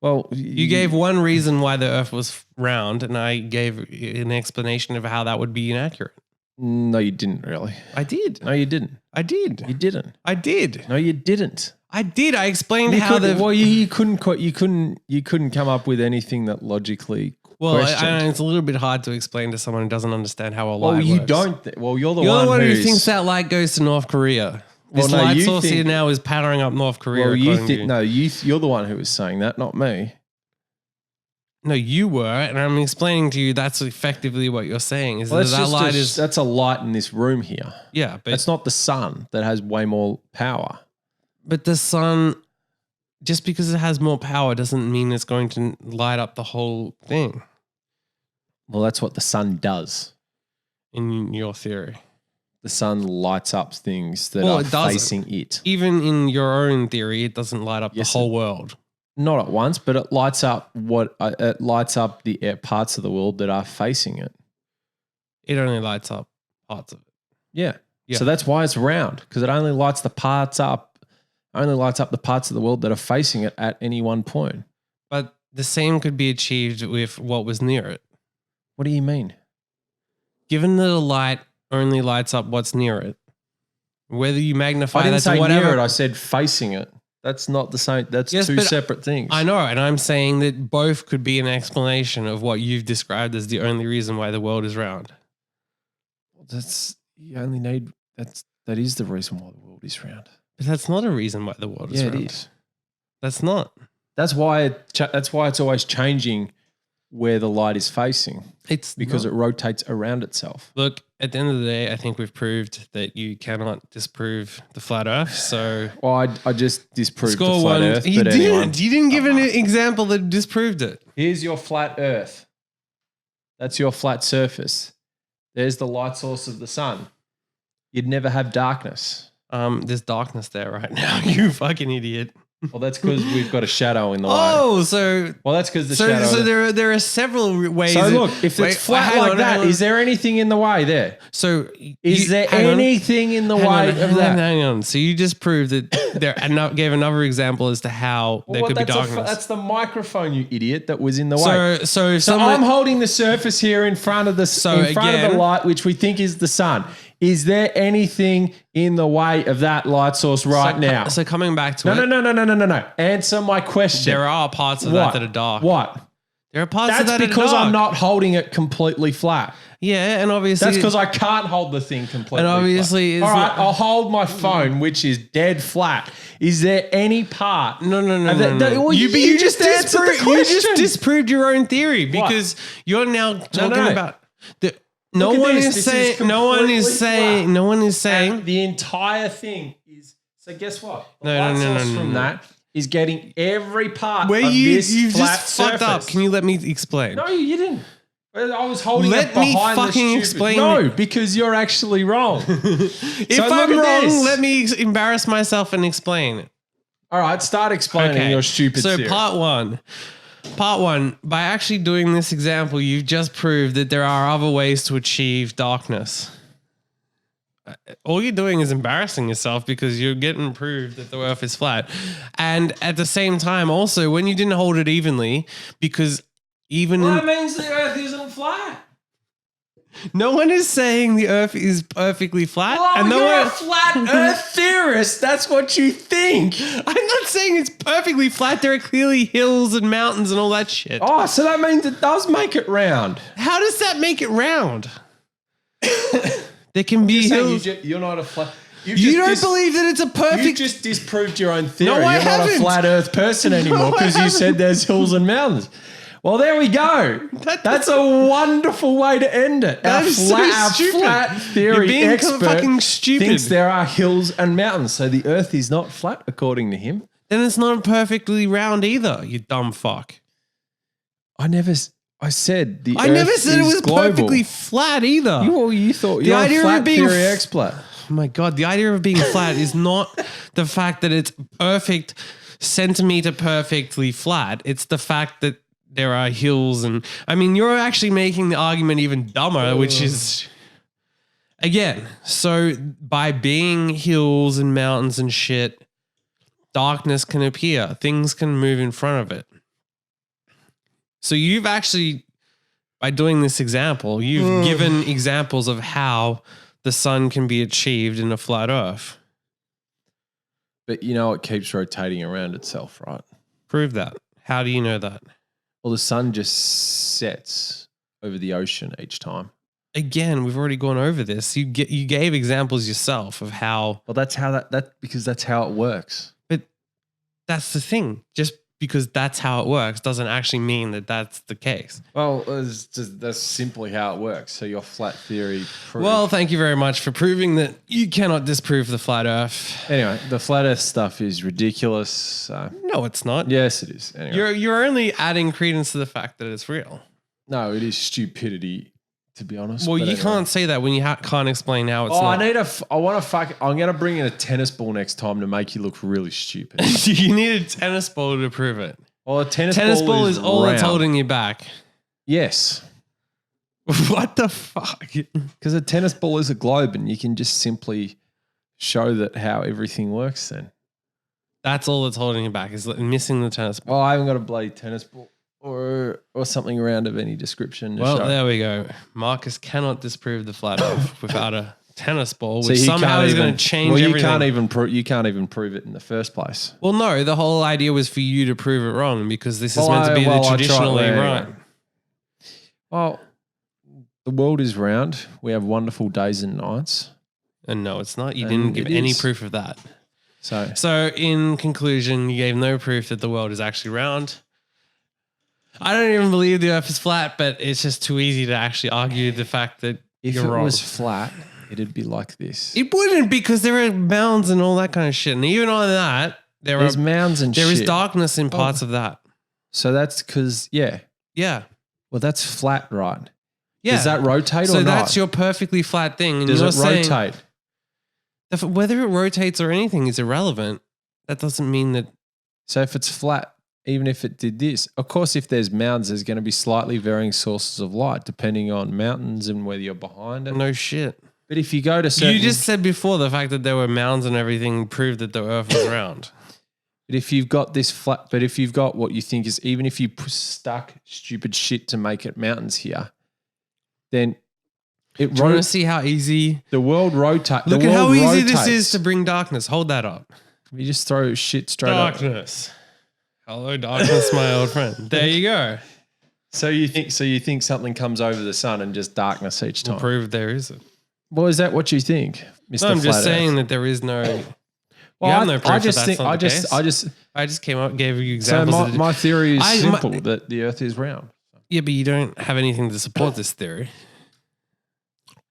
Well, You gave one reason why the Earth was round, and I gave an explanation of how that would be inaccurate. No, you didn't really. I did. No, you didn't. I did. You didn't. I did. No, you didn't. I did. I explained You how couldn't, well, you couldn't come up with anything that logically questioned. I know it's a little bit hard to explain to someone who doesn't understand how a light Well, works. you don't. You're the You're the one who who's, thinks that light goes to North Korea. This Well, no, light you source think- here now is powering up North Korea. Well, you according to think no, you're the one who was saying that, not me. No, you were, and I'm explaining to you that's effectively what you're saying. Is Well, that light is that's a light in this room here. yeah, but That's not the sun that has way more power. but the sun, just because it has more power, doesn't mean it's going to light up the whole thing. Well, that's what the sun does. In your theory, The sun lights up things that Well, are it doesn't. facing it. even in your own theory, it doesn't light up Yes, the whole world. Not at once, but it lights up the parts of the world that are facing it. It only lights up parts of it. Yeah. Yeah. So that's why it's round, because it only lights the parts up. Only lights up the parts of the world that are facing it at any one point. But the same could be achieved with what was near it. What do you mean? Given that a light only lights up what's near it, whether you magnify I didn't that say to whatever, near it. I said facing it. That's not the same. That's Yes, two but separate things. I know, and I'm saying that both could be an explanation of what you've described as the only reason why the world is round. You only need that is the reason why the world is round. But that's not a reason why the world is Yeah, round. it is. That's not. That's why it's always changing where the light is facing, It's because not. it rotates around itself. Look, at the end of the day, I think we've proved that you cannot disprove the flat Earth. So Well, I just disproved score the flat one. Earth. You but didn't. anyway. You didn't give an example that disproved it. Here's your flat Earth. That's your flat surface. There's the light source of the sun. You'd never have darkness. There's darkness there right now. You fucking idiot. Well, that's because we've got a shadow in the way. Oh, so Well, that's because the shadow. so there are several ways. So that- look, if Wait, it's flat hang like on, that, hang on. is there anything in the way there? So Is there anything in the way of that? Hang on. So you just proved that there and gave another example as to how there could be darkness. That's the microphone, you idiot, that was in the way. So if So someone, I'm holding the surface here in front of the of the again- light, which we think is the sun. Is there anything in the way of that light source right now? So coming back to No. Answer my question. there are parts of What? that are dark. What? There are parts of That's that because are dark. I'm not holding it completely flat. Yeah, and obviously That's because I can't hold the thing completely. And obviously flat. it's All right, not- I'll hold my phone, which is dead flat. Is there any part? No. Well, You just answered the you just question. disproved your own theory because you're now talking no. about the. No Look at one this. is This saying. is No one is completely saying. flat. No one is saying. And the entire thing is. So guess what? The No, light no, source no. from that is getting every part Where of you've this flat just fucked up. surface. Can you let me explain? No, you didn't. I was holding Let it me behind the fucking stupid. explain No, it. because you're actually wrong. If So I'm look at wrong, this. let me embarrass myself and explain it. All right, start explaining your stupid So theory. part one, by actually doing this example, you've just proved that there are other ways to achieve darkness. All you're doing is embarrassing yourself because you're getting proved that the earth is flat. And at the same time, also, when you didn't hold it evenly, because even Well, that means the earth isn't flat. no one is saying the earth is perfectly flat. Well, and no you're one, a flat earth theorist. That's what you think. I'm not saying it's perfectly flat. There are clearly hills and mountains and all that shit. Oh, so that means it does make it round. How does that make it round? There can be hills. You're not a flat. You don't believe that it's a You perfect. just disproved your own theory. No, I You're not a haven't. flat earth person anymore because you said there's hills and mountains. Well, there we go. That's a wonderful way to end it. That is so Our stupid. flat You're theory being expert fucking stupid. thinks there are hills and mountains. So the earth is not flat, according to him. Then it's not perfectly round either. You dumb fuck. I said the I earth never said it is was global. perfectly flat either. You thought The you're idea a of flat it being theory f- expert. Oh my God, the idea of being flat is not the fact that it's perfect, centimeter perfectly flat. It's the fact that there are hills and, I mean, you're actually making the argument even dumber, which is, again, so by being hills and mountains and shit, darkness can appear. Things can move in front of it. So you've actually by doing this example, you've given examples of how the sun can be achieved in a flat Earth. But you know, it keeps rotating around itself, right? Prove that. How do you know that? Well, the sun just sets over the ocean each time. Again, we've already gone over this. You gave examples yourself of how. Well, that's how because that's how it works. But that's the thing. Just because that's how it works doesn't actually mean that that's the case. Well, that's simply how it works. So your flat theory proves. Well, thank you very much for proving that you cannot disprove the flat Earth. Anyway, the flat Earth stuff is ridiculous. So. No, it's not. Yes, it is. Anyway. You're only adding credence to the fact that it's real. No, it is stupidity, to be honest. Well, you can't say that when you can't explain how it's not. I'm going to bring in a tennis ball next time to make you look really stupid. You need a tennis ball to prove it. Well, a tennis ball is all that's holding you back. Yes. What the fuck? Because a tennis ball is a globe and you can just simply show that how everything works then. That's all that's holding you back is missing the tennis ball. Well, I haven't got a bloody tennis ball. Or something around of any description. Well, there we go. Marcus cannot disprove the flat Earth without a tennis ball, which somehow is going to change everything. You can't even prove it in the first place. Well, no, the whole idea was for you to prove it wrong because this is meant to be the traditionally right. Well, the world is round. We have wonderful days and nights. And no, it's not. You didn't give any proof of that. So in conclusion, you gave no proof that the world is actually round. I don't even believe the Earth is flat, but it's just too easy to actually argue the fact that you're wrong. If it was flat, it'd be like this. It wouldn't, because there are mounds and all that kind of shit. And even on that, there's mounds and there shit. is darkness in parts of that. So that's because, yeah. Well, that's flat, right? Yeah. Does that rotate or not? So that's your perfectly flat thing. And does it rotate? Whether it rotates or anything is irrelevant. That doesn't mean that. So if it's flat, even if it did this, of course, if there's mounds, there's going to be slightly varying sources of light depending on mountains and whether you're behind it. No shit. But if you go to certain... You just said before the fact that there were mounds and everything proved that the Earth was round. But if you've got this flat, but if you've got what you think is, even if you stuck stupid shit to make it mountains here, then it... Do you want to see how easy... The world rotates. Look at how easy this is to bring darkness. Hold that up. You just throw shit straight up. Darkness. Hello, darkness, my old friend. There you go. So you think something comes over the sun and just darkness each time? We'll prove there isn't. Well, is that what you think, Mr. No, I'm just Flat saying Earth? that there is no. Well, you have no proof I just that think that's not the case. I just came up, gave you examples. So my theory is simple: that the Earth is round. Yeah, but you don't have anything to support this theory,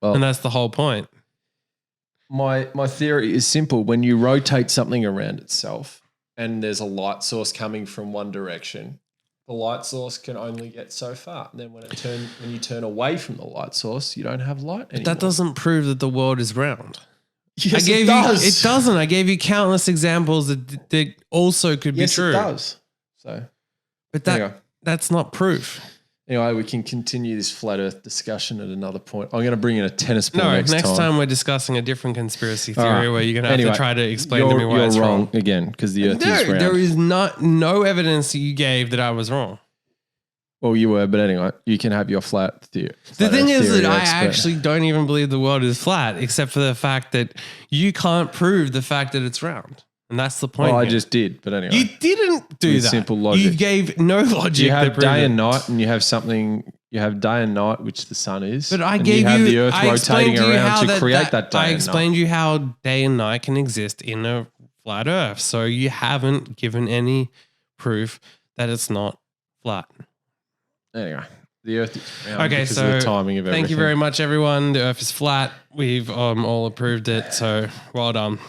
and that's the whole point. My theory is simple: when you rotate something around itself, and there's a light source coming from one direction, the light source can only get so far. And then when you turn away from the light source, you don't have light anymore. That doesn't prove that the world is round. Yes, it does. It doesn't. I gave you countless examples that also could be true. Yes, it does. So, but that's not proof. Anyway, we can continue this flat Earth discussion at another point. I'm going to bring in a tennis ball next time. No, next time we're discussing a different conspiracy theory where you're going to have to try to explain to me why it's wrong. Again, because the Earth is round. There is no evidence that you gave that I was wrong. Well, you were, but anyway, you can have your flat theory. The thing is that I actually don't even believe the world is flat, except for the fact that you can't prove the fact that it's round. And that's the point. Well, I just did, but anyway. You didn't do that. Simple logic. You gave no logic. You have day and night, and you have day and night, which the sun is. But I have the Earth rotating around to create that day and night. I explained to you how day and night can exist in a flat Earth. So you haven't given any proof that it's not flat. Anyway, the Earth is round because so of the timing of everything. Thank you very much, everyone. The Earth is flat. We've all approved it. So well done.